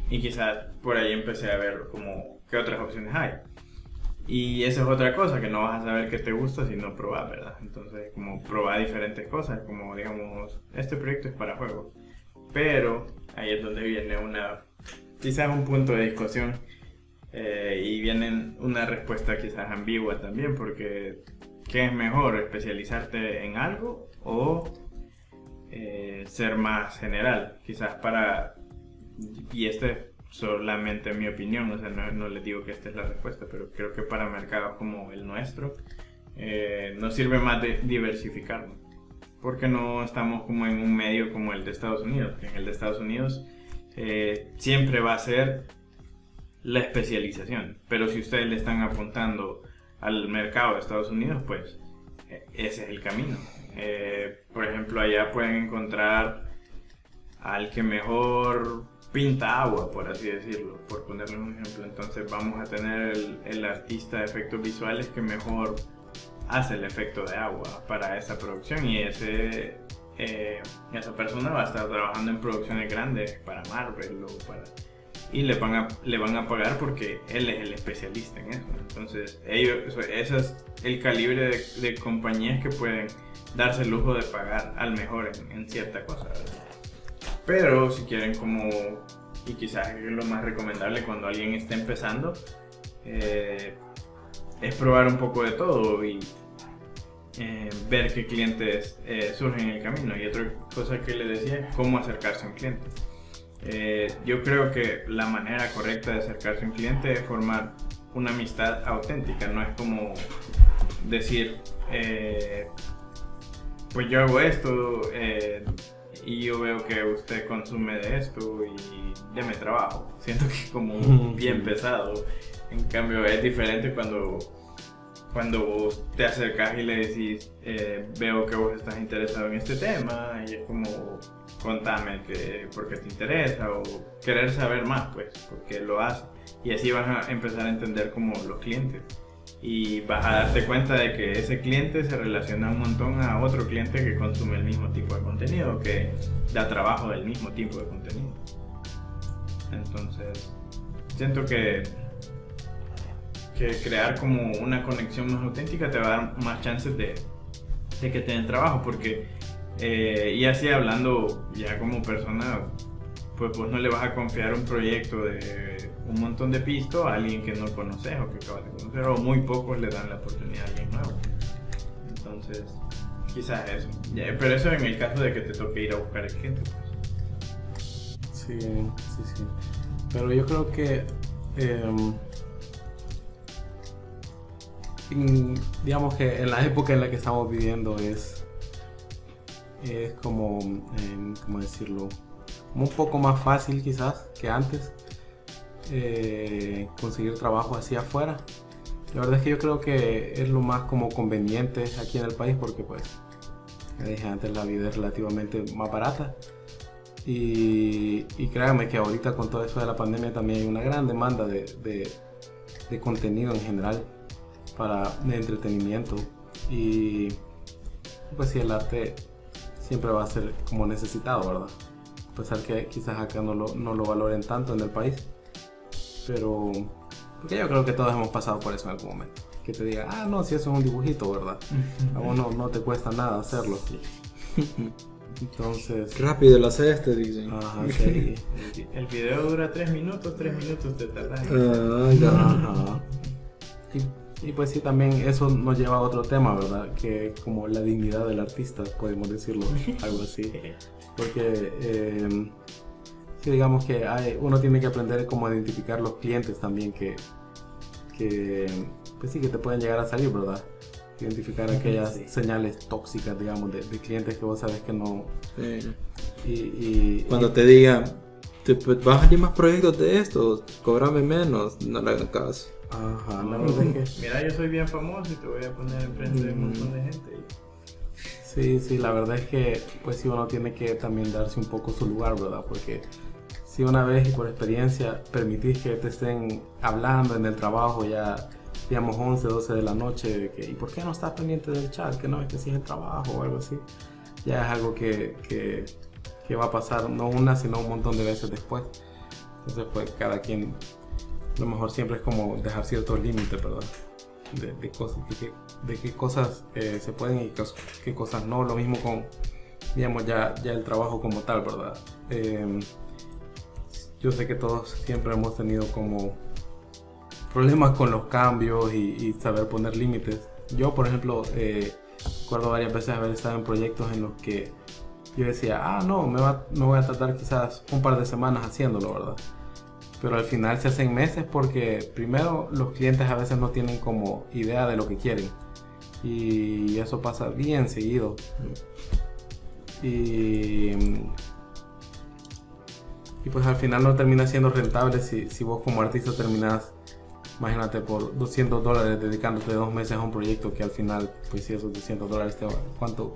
y quizás por ahí empecé a ver como qué otras opciones hay. Y esa es otra cosa, que no vas a saber qué te gusta si no probas, ¿verdad? Entonces, como probar diferentes cosas, como digamos, este proyecto es para juegos. Pero ahí es donde viene quizás un punto de discusión, y viene una respuesta quizás ambigua también, porque ¿qué es mejor? ¿Especializarte en algo o ser más general? Quizás y esta es solamente mi opinión, o sea, no les digo que esta es la respuesta, pero creo que para mercados como el nuestro nos sirve más de diversificarnos, porque no estamos como en un medio como el de Estados Unidos. En el de Estados Unidos siempre va a ser la especialización, pero si ustedes le están apuntando al mercado de Estados Unidos, pues ese es el camino. Por ejemplo, allá pueden encontrar al que mejor pinta agua, por así decirlo, por ponerle un ejemplo. Entonces vamos a tener el artista de efectos visuales que mejor hace el efecto de agua para esa producción, y esa persona va a estar trabajando en producciones grandes para Marvel y le van a pagar porque él es el especialista en eso. Entonces ese es el calibre de compañías que pueden darse el lujo de pagar al mejor en cierta cosa, ¿verdad? Pero si quieren y quizás es lo más recomendable cuando alguien está empezando, es probar un poco de todo y ver qué clientes surgen en el camino. Y otra cosa que les decía es cómo acercarse a un cliente. Yo creo que la manera correcta de acercarse a un cliente es formar una amistad auténtica. No es como decir, pues yo hago esto y yo veo que usted consume de esto y deme trabajo. Siento que es como bien pesado. En cambio es diferente cuando vos te acercas y le decís, veo que vos estás interesado en este tema, y es como, contame por qué te interesa, o querer saber más, pues, por qué lo haces. Y así vas a empezar a entender como los clientes, y vas a darte cuenta de que ese cliente se relaciona un montón a otro cliente que consume el mismo tipo de contenido, que da trabajo del mismo tipo de contenido. Entonces, siento que crear como una conexión más auténtica te va a dar más chances de que te den trabajo, porque y así hablando ya como persona, pues vos no le vas a confiar un proyecto de un montón de pisto a alguien que no conoces o que acabas de conocer, o muy pocos le dan la oportunidad a alguien nuevo. Entonces quizás eso, pero eso en el caso de que te toque ir a buscar el cliente, pues. Sí. Pero yo creo que digamos que en la época en la que estamos viviendo es como, ¿cómo decirlo? Un poco más fácil quizás que antes conseguir trabajo así afuera. La verdad es que yo creo que es lo más como conveniente aquí en el país porque pues, como dije antes, la vida es relativamente más barata. Y créanme que ahorita con todo eso de la pandemia también hay una gran demanda de contenido en general de entretenimiento. Y pues sí, el arte siempre va a ser como necesitado, ¿verdad? A pesar que quizás acá no lo valoren tanto en el país. Pero porque yo creo que todos hemos pasado por eso en algún momento. Que te digan, ah, no, si eso es un dibujito, ¿verdad? A vos no te cuesta nada hacerlo. Entonces... Rápido lo haces, te dicen. Ajá, sí. El video dura 3 minutos te tardas. Ajá. Y pues sí, también eso nos lleva a otro tema, ¿verdad? Que como la dignidad del artista, podemos decirlo, algo así. Porque sí, digamos que uno tiene que aprender cómo identificar los clientes también que pues sí, que te pueden llegar a salir, ¿verdad? Identificar aquellas señales tóxicas, digamos, de clientes que vos sabes que no... Sí. Y cuando te digan, vas a salir más proyectos de estos, cobrame menos, no le hagan caso. Ajá, la verdad es que... Mira, yo soy bien famoso y te voy a poner enfrente de un montón de gente. Sí, la verdad es que pues sí, uno tiene que también darse un poco su lugar, ¿verdad? Porque si una vez y por experiencia permitís que te estén hablando en el trabajo ya, digamos, 11, 12 de la noche, ¿y por qué no estás pendiente del chat? Que no, es que si es el trabajo o algo así. Ya es algo que va a pasar no una, sino un montón de veces después. Entonces, pues cada quien, lo mejor siempre es como dejar ciertos límites, ¿verdad? De qué cosas se pueden y qué cosas no. Lo mismo con, digamos, ya el trabajo como tal, ¿verdad? Yo sé que todos siempre hemos tenido como problemas con los cambios y saber poner límites. Yo, por ejemplo, recuerdo varias veces haber estado en proyectos en los que yo decía, no, me voy a tardar quizás un par de semanas haciéndolo, ¿verdad? Pero al final se hacen meses porque primero los clientes a veces no tienen como idea de lo que quieren. Y eso pasa bien seguido. Y pues al final no termina siendo rentable si vos como artista terminás, imagínate, por $200 dedicándote 2 meses a un proyecto que al final, pues si esos $200 ¿cuánto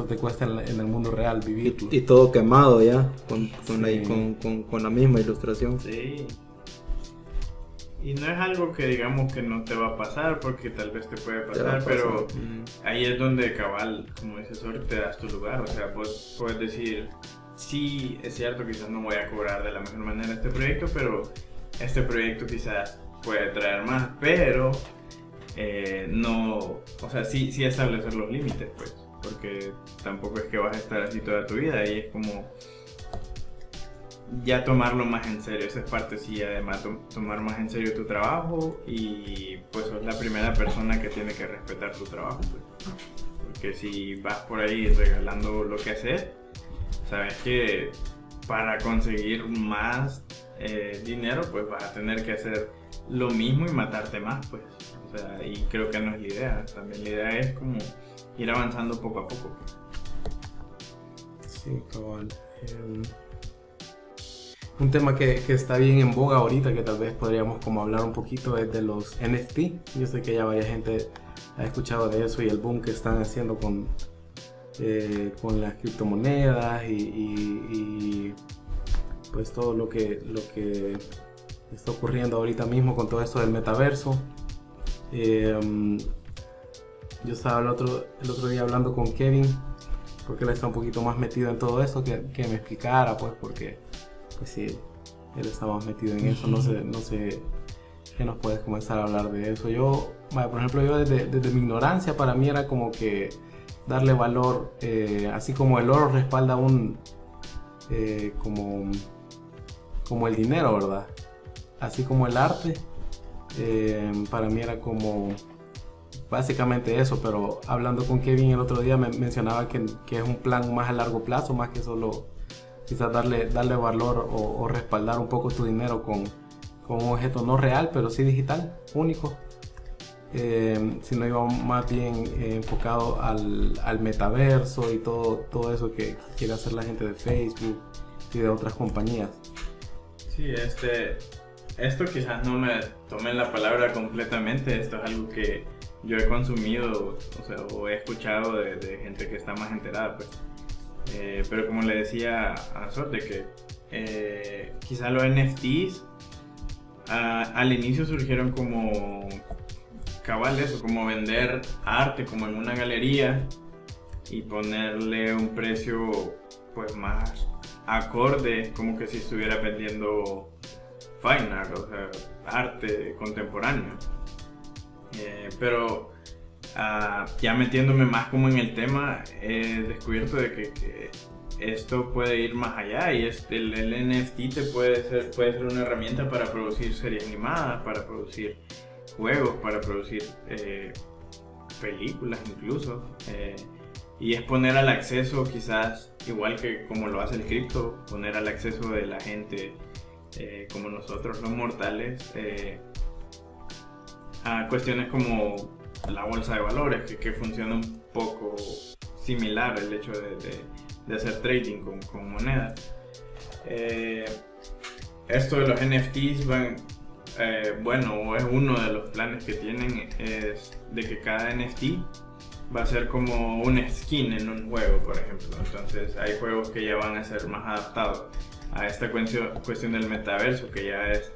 te cuesta en el mundo real vivirlo? Y todo quemado ya, con la misma ilustración. Sí. Y no es algo que digamos que no te va a pasar, porque tal vez te puede pasar, pero ahí es donde cabal, como dices, ahorita te das tu lugar. O sea, vos puedes decir, sí, es cierto, quizás no voy a cobrar de la mejor manera este proyecto, pero este proyecto quizás puede traer más, pero no, o sea, sí establecer los límites, pues, porque tampoco es que vas a estar así toda tu vida, y es como ya tomarlo más en serio. Esa es parte, sí, además tomar más en serio tu trabajo, y pues sos la primera persona que tiene que respetar tu trabajo, pues. Porque si vas por ahí regalando lo que haces, sabes que para conseguir más dinero, pues vas a tener que hacer lo mismo y matarte más, pues. O sea, y creo que no es la idea. También la idea es como ir avanzando poco a poco, pues. Sí, cabal. Un tema que está bien en boga ahorita, que tal vez podríamos como hablar un poquito, es de los NFT. Yo sé que ya varias gente ha escuchado de eso y el boom que están haciendo con las criptomonedas y pues todo lo que está ocurriendo ahorita mismo con todo esto del metaverso. Yo estaba el otro día hablando con Kevin, porque él está un poquito más metido en todo esto, que me explicara, pues, porque pues sí, él está más metido en eso. No sé qué nos puedes comenzar a hablar de eso. Por ejemplo, yo desde mi ignorancia, para mí era como que darle valor, así como el oro respalda como el dinero, ¿verdad? Así como el arte, para mí era como básicamente eso. Pero hablando con Kevin el otro día me mencionaba que es un plan más a largo plazo, más que solo quizás darle valor o respaldar un poco tu dinero como un objeto no real, pero sí digital, único. Sino iba más bien enfocado al metaverso y todo eso que quiere hacer la gente de Facebook y de otras compañías. Sí, esto quizás no me tomen la palabra completamente, esto es algo que yo he consumido, o he escuchado de gente que está más enterada, pues. Pero como le decía a Sor, de que quizás los NFTs al inicio surgieron como cabal eso, como vender arte como en una galería y ponerle un precio pues más acorde, como que si estuviera vendiendo fine art, o sea, arte contemporáneo. Pero ya metiéndome más como en el tema, he descubierto de que esto puede ir más allá y el NFT puede ser una herramienta para producir series animadas, para producir juegos, para producir películas incluso, y es poner al acceso, quizás igual que como lo hace el cripto, poner al acceso de la gente como nosotros los mortales a cuestiones como la bolsa de valores, que funciona un poco similar el hecho de hacer trading con monedas. Esto de los NFTs bueno, es uno de los planes que tienen, es de que cada NFT va a ser como un skin en un juego, por ejemplo. Entonces hay juegos que ya van a ser más adaptados a esta cuestión del metaverso, que ya es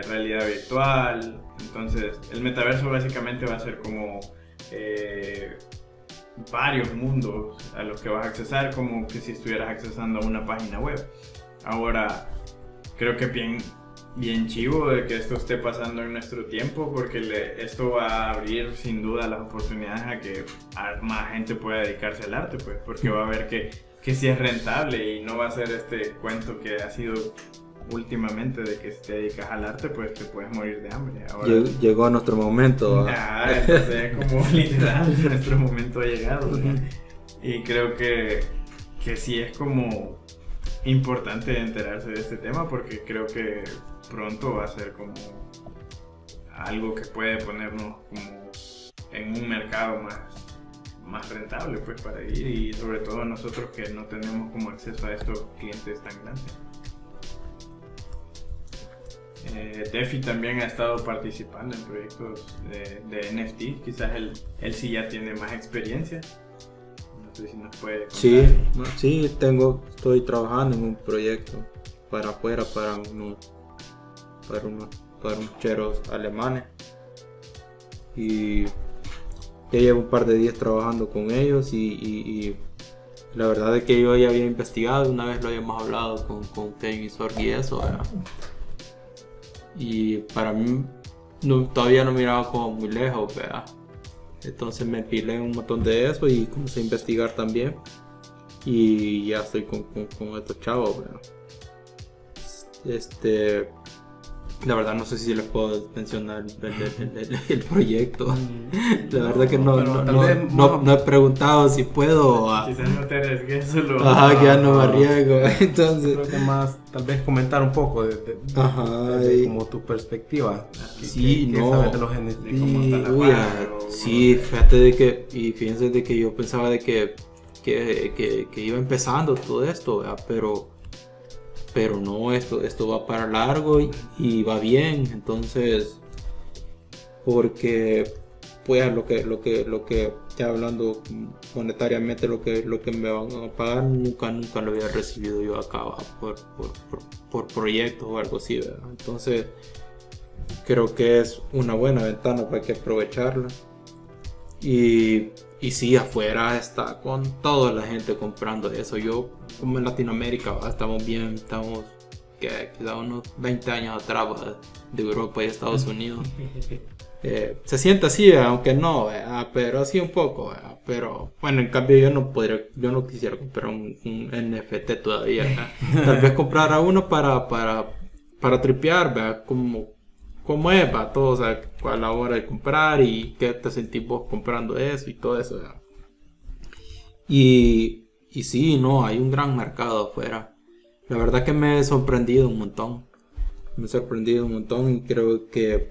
realidad virtual. Entonces el metaverso básicamente va a ser como varios mundos a los que vas a accesar, como que si estuvieras accesando a una página web. Ahora, creo que bien chivo de que esto esté pasando en nuestro tiempo, porque esto va a abrir sin duda las oportunidades a que más gente pueda dedicarse al arte, pues, porque va a ver que sí es rentable y no va a ser este cuento que ha sido últimamente de que si te dedicas al arte pues te puedes morir de hambre. Ahora, llegó nuestro momento. Entonces es como literal nuestro momento ha llegado, ¿no? Y creo que sí es como importante enterarse de este tema, porque creo que pronto va a ser como algo que puede ponernos como en un mercado más rentable pues para ir, y sobre todo nosotros que no tenemos como acceso a estos clientes tan grandes. Defi también ha estado participando en proyectos de NFT, quizás él sí ya tiene más experiencia. No sé si nos puede contar. Sí, estoy trabajando en un proyecto para afuera, para unos cheros alemanes, y ya llevo un par de días trabajando con ellos, y la verdad es que yo ya había investigado, una vez lo habíamos hablado con Kevin y Sorg y eso, ¿verdad? Y para mí todavía no miraba como muy lejos, ¿verdad? Entonces me empilé en un montón de eso y comencé a investigar también, y ya estoy con estos chavos, ¿verdad? La verdad no sé si les puedo mencionar el proyecto. La verdad que no he preguntado si puedo. Quizás no te arriesgues solo. Ajá, que ya no me arriesgo. Entonces, creo que más tal vez comentar un poco de como tu perspectiva. Sí, ¿Qué sabes de los NFT? Sí, fíjense de que yo pensaba de que iba empezando todo esto, ¿verdad? Pero no, esto va para largo y va bien. Entonces, porque pues lo que ya hablando monetariamente, lo que me van a pagar nunca lo había recibido yo acá por proyectos o algo así, ¿verdad? Entonces creo que es una buena ventana para que aprovecharla. Y sí, afuera está con toda la gente comprando eso. Yo, como en Latinoamérica, estamos quizá unos 20 años atrás, de Europa y Estados Unidos. Se siente así, aunque no, pero sí un poco. Pero bueno, en cambio yo no quisiera comprar un NFT todavía. Tal vez comprara uno para tripear, ¿verdad? Como es, para todos, a la hora de comprar y qué te sentís vos comprando eso y todo eso, ¿verdad? Y sí, no, hay un gran mercado afuera. La verdad que me he sorprendido un montón. me ha sorprendido un montón y creo que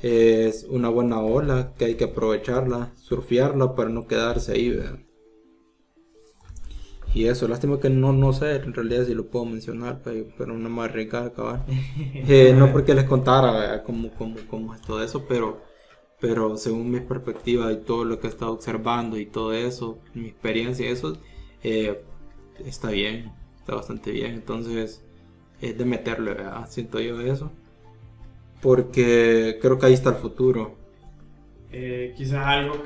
es una buena ola que hay que aprovecharla, surfearla para no quedarse ahí, ¿verdad? Y eso, lástima que no sé en realidad si lo puedo mencionar, pero no me arriesgar a acabar. No porque les contara, ¿verdad? Cómo es todo eso, pero según mi perspectiva y todo lo que he estado observando y todo eso, mi experiencia y eso, está bien, está bastante bien. Entonces es de meterle, ¿verdad? Siento yo eso, porque creo que ahí está el futuro. Quizás algo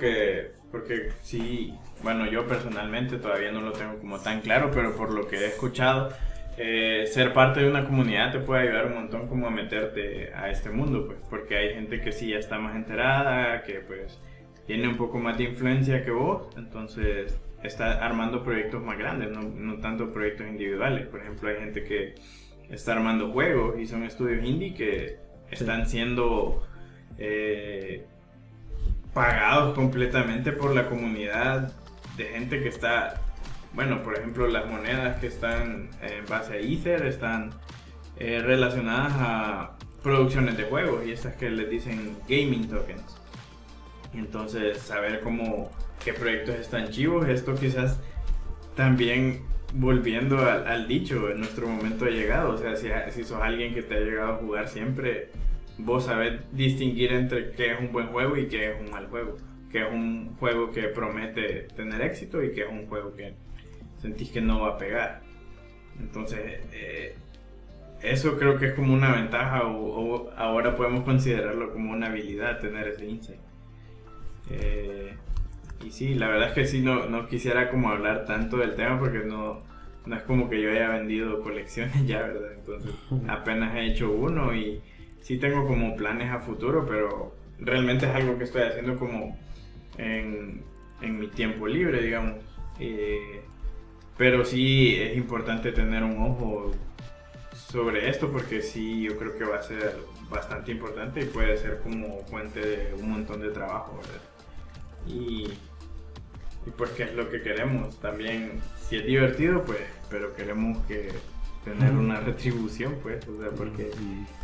porque sí, bueno, yo personalmente todavía no lo tengo como tan claro, pero por lo que he escuchado, ser parte de una comunidad te puede ayudar un montón como a meterte a este mundo, pues, porque hay gente que sí ya está más enterada, que pues tiene un poco más de influencia que vos, entonces está armando proyectos más grandes, no tanto proyectos individuales. Por ejemplo, hay gente que está armando juegos y son estudios indie que están siendo pagados completamente por la comunidad de gente que está, bueno, por ejemplo, las monedas que están en base a Ether están relacionadas a producciones de juegos y estas que les dicen gaming tokens. Y entonces saber qué proyectos están chivos, esto quizás también volviendo al dicho, en nuestro momento ha llegado. O sea, si sos alguien que te ha llegado a jugar siempre, vos sabés distinguir entre qué es un buen juego y qué es un mal juego, qué es un juego que promete tener éxito y qué es un juego que sentís que no va a pegar. Entonces eso creo que es como una ventaja, o ahora podemos considerarlo como una habilidad, tener ese insight. Y sí, la verdad es que sí, no quisiera como hablar tanto del tema porque no es como que yo haya vendido colecciones ya, ¿verdad? Entonces apenas he hecho uno y sí tengo como planes a futuro, pero realmente es algo que estoy haciendo como en mi tiempo libre, digamos. Pero sí es importante tener un ojo sobre esto porque sí, yo creo que va a ser bastante importante y puede ser como fuente de un montón de trabajo, ¿verdad? Y pues qué es lo que queremos también. Si es divertido, pues, pero queremos que tener una retribución, pues, o sea, porque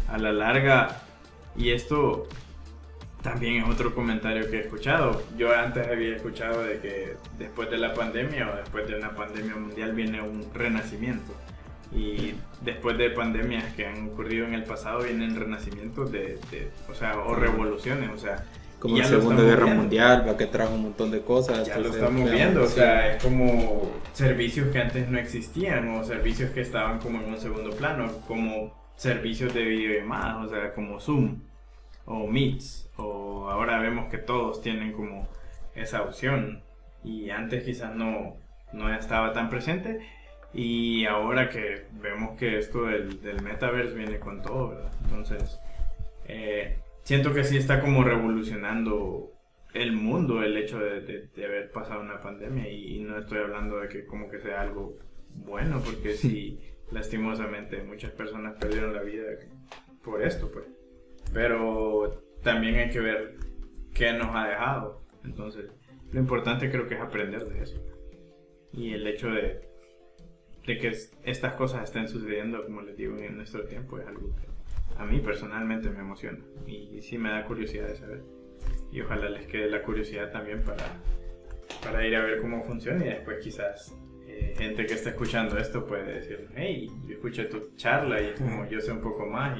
a la larga, y esto también es otro comentario que he escuchado. Yo antes había escuchado de que después de la pandemia o después de una pandemia mundial viene un renacimiento. Y después de pandemias que han ocurrido en el pasado vienen renacimientos o revoluciones, o sea, como la Segunda Guerra Mundial, que trajo un montón de cosas. Ya lo estamos viendo, o sea, es como servicios que antes no existían o servicios que estaban como en un segundo plano, como servicios de videollamadas, o sea, como Zoom o Meets, o ahora vemos que todos tienen como esa opción y antes quizás no estaba tan presente y ahora que vemos que esto del metaverse viene con todo, ¿verdad? Entonces siento que sí está como revolucionando el mundo el hecho de haber pasado una pandemia y no estoy hablando de que como que sea algo bueno porque sí, lastimosamente muchas personas perdieron la vida por esto, pues, pero también hay que ver qué nos ha dejado. Entonces lo importante creo que es aprender de eso y el hecho de que estas cosas estén sucediendo, como les digo, en nuestro tiempo es algo que a mí personalmente me emociona y sí me da curiosidad de saber y ojalá les quede la curiosidad también para ir a ver cómo funciona y después quizás gente que está escuchando esto puede decir, hey, yo escuché tu charla y es como yo sé un poco más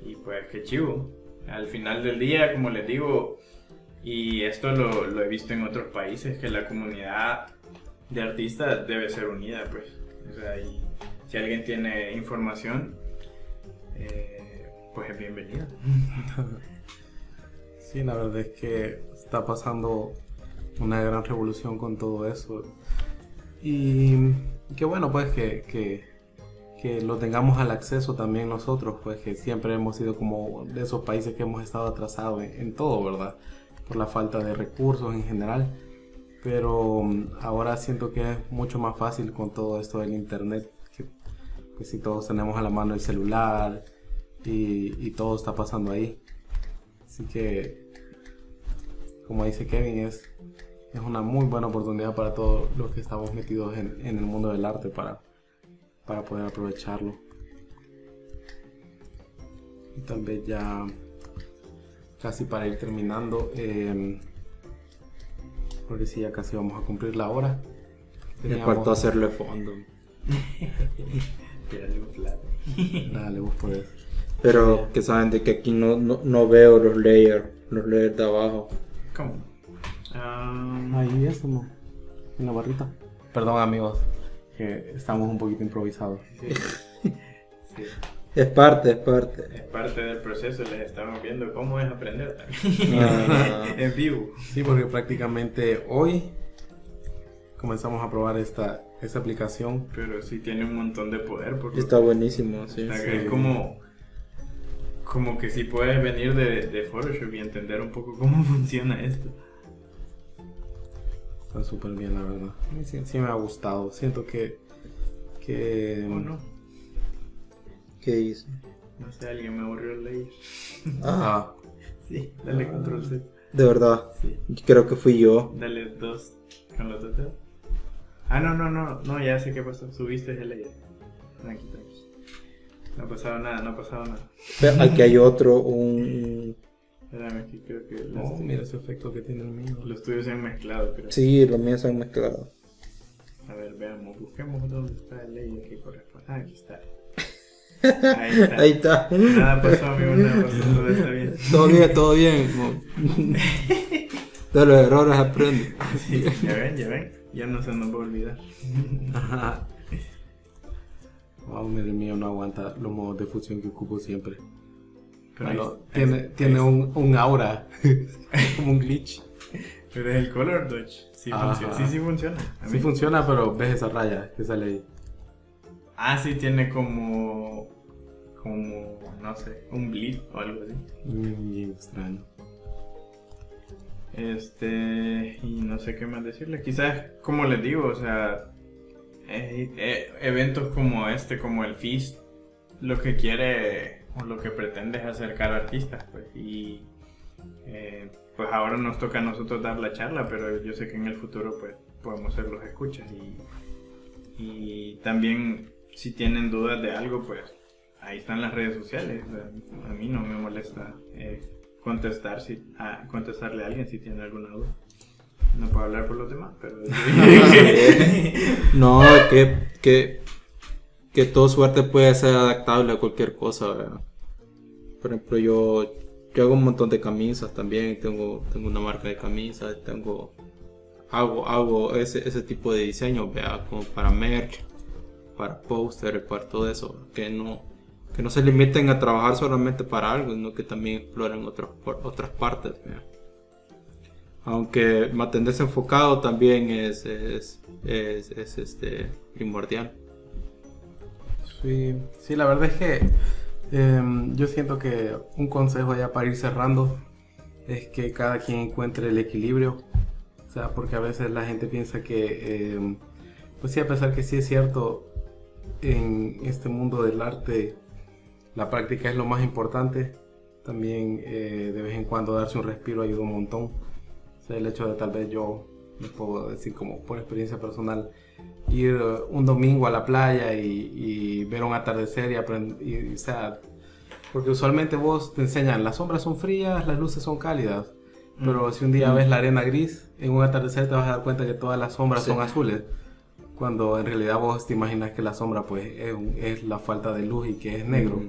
y pues qué chivo. Al final del día, como les digo, y esto lo he visto en otros países, que la comunidad de artistas debe ser unida, pues, o sea, y si alguien tiene información, pues es bienvenido. Sí, la verdad es que está pasando una gran revolución con todo eso y qué bueno pues que lo tengamos al acceso también nosotros, pues que siempre hemos sido como de esos países que hemos estado atrasados en todo, ¿verdad? Por la falta de recursos en general, pero ahora siento que es mucho más fácil con todo esto del internet, que si todos tenemos a la mano el celular y todo está pasando ahí. Así que, como dice Kevin, es una muy buena oportunidad para todos los que estamos metidos en el mundo del arte para poder aprovecharlo. Y tal vez ya casi para ir terminando, porque sí, ya casi vamos a cumplir la hora. Me faltó hacerle fondo. Dale, vos podés. Pero que saben de que aquí no veo los layers de abajo. ¿Cómo? Ahí eso, ¿no? En la barrita. Perdón, amigos, que estamos un poquito improvisados. Sí. Sí. Es parte. Es parte del proceso, les estamos viendo cómo es aprender en vivo. Sí, porque prácticamente hoy comenzamos a probar esta aplicación. Pero sí tiene un montón de poder. Porque Está buenísimo, sí. es como que sí puedes venir de Photoshop y entender un poco cómo funciona esto. Está súper bien, la verdad. A mí sí me ha gustado. Siento que ¿O no? ¿Qué hice? No sé, alguien me aburrió el layer. Ah, Sí, dale control C. De verdad. Sí. Creo que fui yo. Dale 2 con los dos dedos. Ah, no, ya sé qué pasó. Subiste el layer. Tranqui. No ha pasado nada. Pero aquí hay otro, un... Espérame, aquí creo que no, mira ese efecto que tiene el mío. los tuyos se han mezclado, creo. Sí, los míos se han mezclado. A ver, veamos, busquemos dónde está el layer que corresponde. Ah, aquí está. Ahí está. Nada pasó, amigo, todo está bien. Todo bien. De los errores aprende. Sí, ya ven. Ya no se nos va a olvidar. Ajá. Wow, mira, el mío no aguanta los modos de fusión que ocupo siempre. Pero Bueno, ahí- tiene un aura, como un glitch. Pero es el color dodge. Sí Ajá. funciona. Sí funciona. A Sí mí- funciona, pero ves esa raya que sale ahí. Ah, sí tiene como no sé, un blip o algo así. Muy extraño. Y no sé qué más decirles. Quizás, como les digo, o sea, eventos como como el Feast, lo que quiere o lo que pretende es acercar artistas, pues. Y pues ahora nos toca a nosotros dar la charla, pero yo sé que en el futuro, pues, podemos ser los escuchas. Y también, si tienen dudas de algo, pues, ahí están las redes sociales. O sea, a mí no me molesta contestarle a alguien si tiene alguna duda. No puedo hablar por los demás, pero... No, que todo suerte puede ser adaptable a cualquier cosa, ¿verdad? Por ejemplo, yo hago un montón de camisas también, tengo una marca de camisas, hago ese tipo de diseño, ¿verdad? Como para merch, para póster, para todo eso, que no se limiten a trabajar solamente para algo, sino que también exploren otras partes, ¿verdad? Aunque mantenerse enfocado también es primordial. Sí, la verdad es que yo siento que un consejo ya para ir cerrando es que cada quien encuentre el equilibrio. O sea, porque a veces la gente piensa que, pues sí, a pesar que sí es cierto, en este mundo del arte la práctica es lo más importante. También de vez en cuando darse un respiro ayuda un montón. O sea, el hecho de tal vez yo, les puedo decir como por experiencia personal, ir un domingo a la playa y ver un atardecer y aprender, o sea, porque usualmente vos te enseñan, las sombras son frías, las luces son cálidas, pero si un día ves la arena gris, en un atardecer te vas a dar cuenta que todas las sombras son azules, cuando en realidad vos te imaginas que la sombra pues es la falta de luz y que es negro.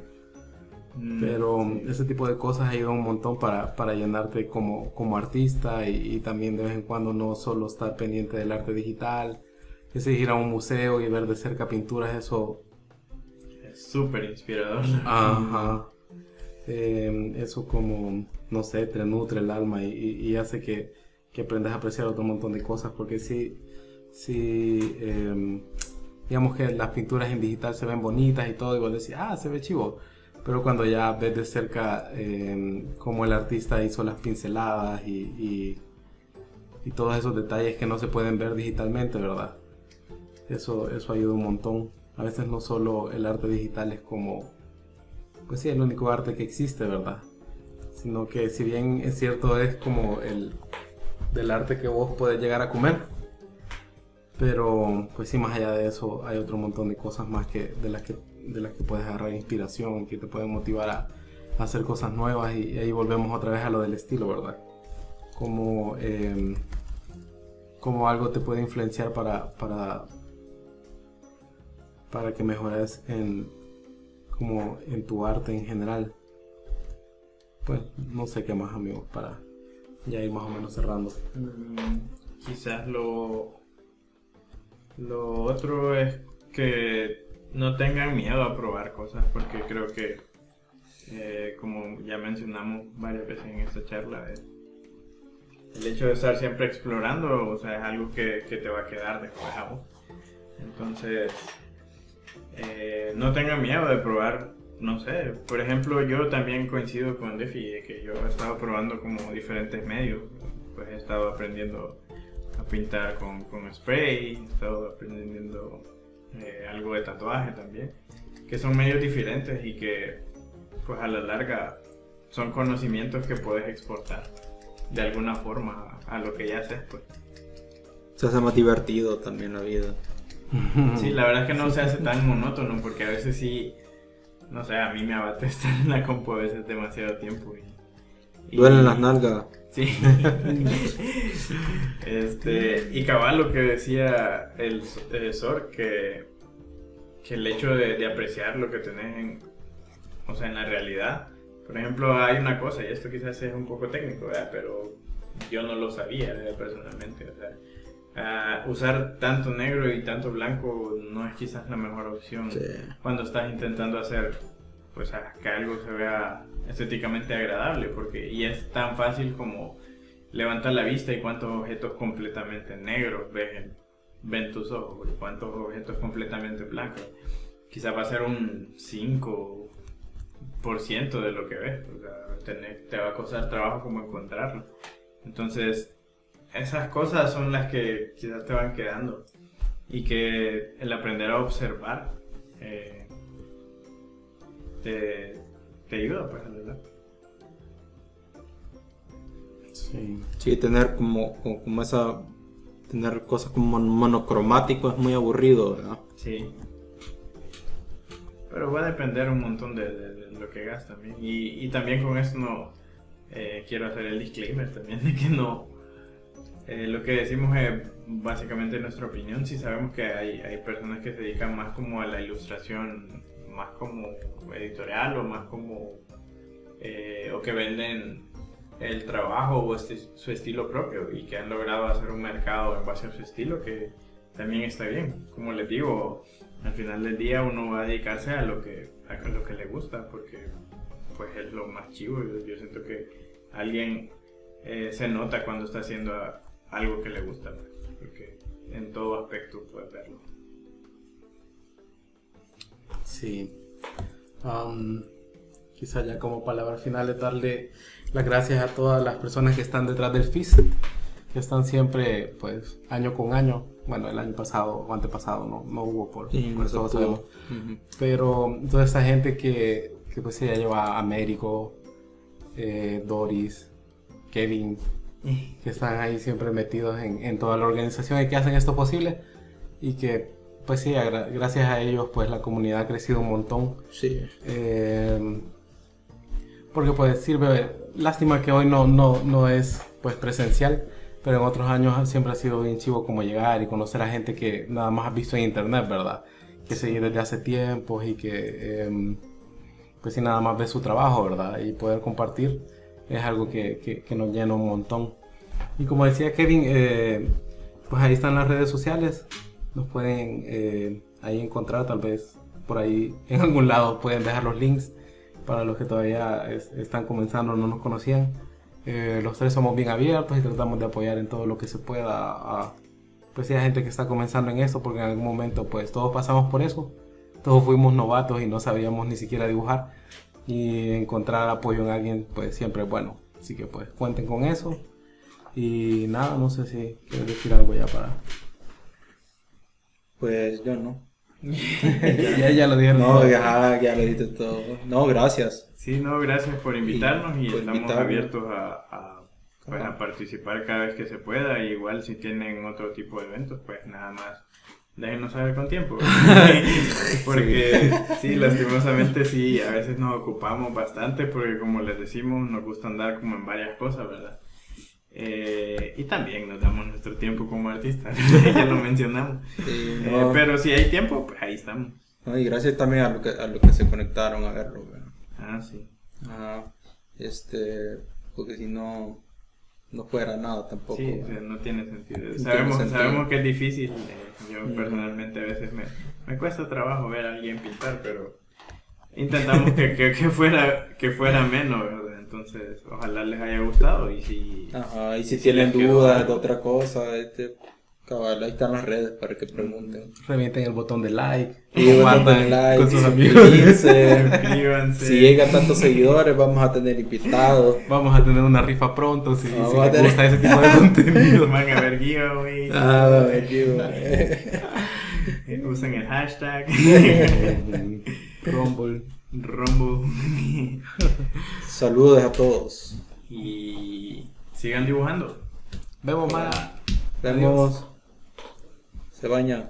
Pero ese tipo de cosas ayudan un montón para llenarte como artista y también de vez en cuando no solo estar pendiente del arte digital, es ir a un museo y ver de cerca pinturas, eso Es súper inspirador. ajá, eso como, no sé, te nutre el alma y hace que aprendas a apreciar otro montón de cosas, porque sí, digamos que las pinturas en digital se ven bonitas y todo, y vos decís, se ve chivo. Pero cuando ya ves de cerca cómo el artista hizo las pinceladas y todos esos detalles que no se pueden ver digitalmente, ¿verdad? Eso ayuda un montón. A veces no solo el arte digital es como, pues sí, el único arte que existe, ¿verdad? Sino que si bien es cierto es como del arte que vos podés llegar a comer, pero pues sí, más allá de eso hay otro montón de cosas más de las que puedes agarrar inspiración y que te pueden motivar hacer cosas nuevas y ahí volvemos otra vez a lo del estilo, ¿verdad? Como algo te puede influenciar para que mejores como en tu arte en general. Pues no sé qué más, amigos, para ya ir más o menos cerrando. Quizás lo otro es que no tengan miedo a probar cosas, porque creo que como ya mencionamos varias veces en esta charla, el hecho de estar siempre explorando, o sea, es algo que te va a quedar después a vos. Entonces, no tengan miedo de probar, no sé, por ejemplo, yo también coincido con Defi, de que yo he estado probando como diferentes medios, pues he estado aprendiendo a pintar con spray, he estado aprendiendo algo de tatuaje también, que son medios diferentes y que pues a la larga son conocimientos que puedes exportar de alguna forma a lo que ya haces, pues. Se hace más divertido también la vida. Sí, la verdad es que no se hace tan monótono, porque a veces sí, no sé, a mí me abate estar en la compu a veces demasiado tiempo y duelen las nalgas. Sí. Y cabal lo que decía el Sor, que el hecho de apreciar lo que tenés en la realidad. Por ejemplo, hay una cosa, y esto quizás es un poco técnico, ¿verdad? Pero yo no lo sabía personalmente. O sea, usar tanto negro y tanto blanco no es quizás la mejor opción, sí, cuando estás intentando hacer pues que algo se vea estéticamente agradable, y es tan fácil como levantar la vista y cuántos objetos completamente negros ven tus ojos, y cuántos objetos completamente blancos. Quizás va a ser un 5% de lo que ves, o sea, te va a costar trabajo como encontrarlo. Entonces, esas cosas son las que quizás te van quedando, y que el aprender a observar te ayuda, pues, a verdad. Sí, tener como tener cosas como monocromático es muy aburrido, ¿verdad? Sí. Pero va a depender un montón de lo que hagas también. Y también con esto quiero hacer el disclaimer también de que no. Lo que decimos es básicamente nuestra opinión. Sí sabemos que hay personas que se dedican más como a la ilustración, más como editorial o más como o que venden el trabajo o su estilo propio y que han logrado hacer un mercado en base a su estilo, que también está bien. Como les digo, al final del día uno va a dedicarse a lo que le gusta, porque pues es lo más chivo. Yo siento que alguien se nota cuando está haciendo algo que le gusta, porque en todo aspecto puedes verlo. Sí. Quizá ya como palabra final es darle las gracias a todas las personas que están detrás del FIS, que están siempre, pues, año con año. Bueno, el año pasado o antepasado no hubo por eso todos sabemos. Uh-huh. Pero toda esa gente que pues ya lleva a Américo, Doris, Kevin, que están ahí siempre metidos en toda la organización y que hacen esto posible, y que pues sí, gracias a ellos pues la comunidad ha crecido un montón. Sí. Porque pues sirve, lástima que hoy no es pues presencial, pero en otros años siempre ha sido bien chivo como llegar y conocer a gente que nada más has visto en internet, ¿verdad? Que seguí desde hace tiempos y que pues sí, nada más ves su trabajo, ¿verdad? Y poder compartir es algo que nos llena un montón. Y como decía Kevin, pues ahí están las redes sociales, nos pueden ahí encontrar, tal vez por ahí en algún lado pueden dejar los links para los que todavía están comenzando o no nos conocían. Los tres somos bien abiertos y tratamos de apoyar en todo lo que se pueda pues a gente que está comenzando en esto, porque en algún momento pues todos pasamos por eso, todos fuimos novatos y no sabíamos ni siquiera dibujar, y encontrar apoyo en alguien pues siempre es bueno, así que pues cuenten con eso. Y nada, no sé si quieres decir algo ya para... Pues yo no. ya lo dijeron. No, ya lo dijiste todo. No, gracias. Sí, no, gracias por invitarnos y estamos abiertos a participar cada vez que se pueda. Y igual si tienen otro tipo de eventos, pues nada más déjenos saber con tiempo. Porque sí, lastimosamente sí, a veces nos ocupamos bastante porque como les decimos, nos gusta andar como en varias cosas, ¿verdad? Y también nos damos nuestro tiempo como artistas, ya lo mencionamos. Sí, no. Pero si hay tiempo, pues ahí estamos. No, y gracias también a los que se conectaron a verlo, ¿verdad? Ah, sí. Ajá. Porque si no fuera nada tampoco. Sí, o sea, no tiene sentido. No Sabemos, tiene sentido. sabemos que es difícil. Yo personalmente a veces me cuesta trabajo ver a alguien pintar, pero intentamos que fuera menos, ¿verdad? Entonces, ojalá les haya gustado y si... Ajá, y si si tienen les quedó dudas algo. de otra cosa, cabal, ahí están las redes para que pregunten. Revienten el botón de like. Y compartan botón de like, con sus amigos. suscribirse. Suscríbanse. Si llega a tantos seguidores, vamos a tener invitados. Vamos a tener una rifa pronto si Vamos si a les tener- gusta ese tipo de contenido. Van a ver giveaway. Usen el hashtag Rumble. Rumble. Saludos a todos. Y sigan dibujando. Vemos más. Vemos. Se baña.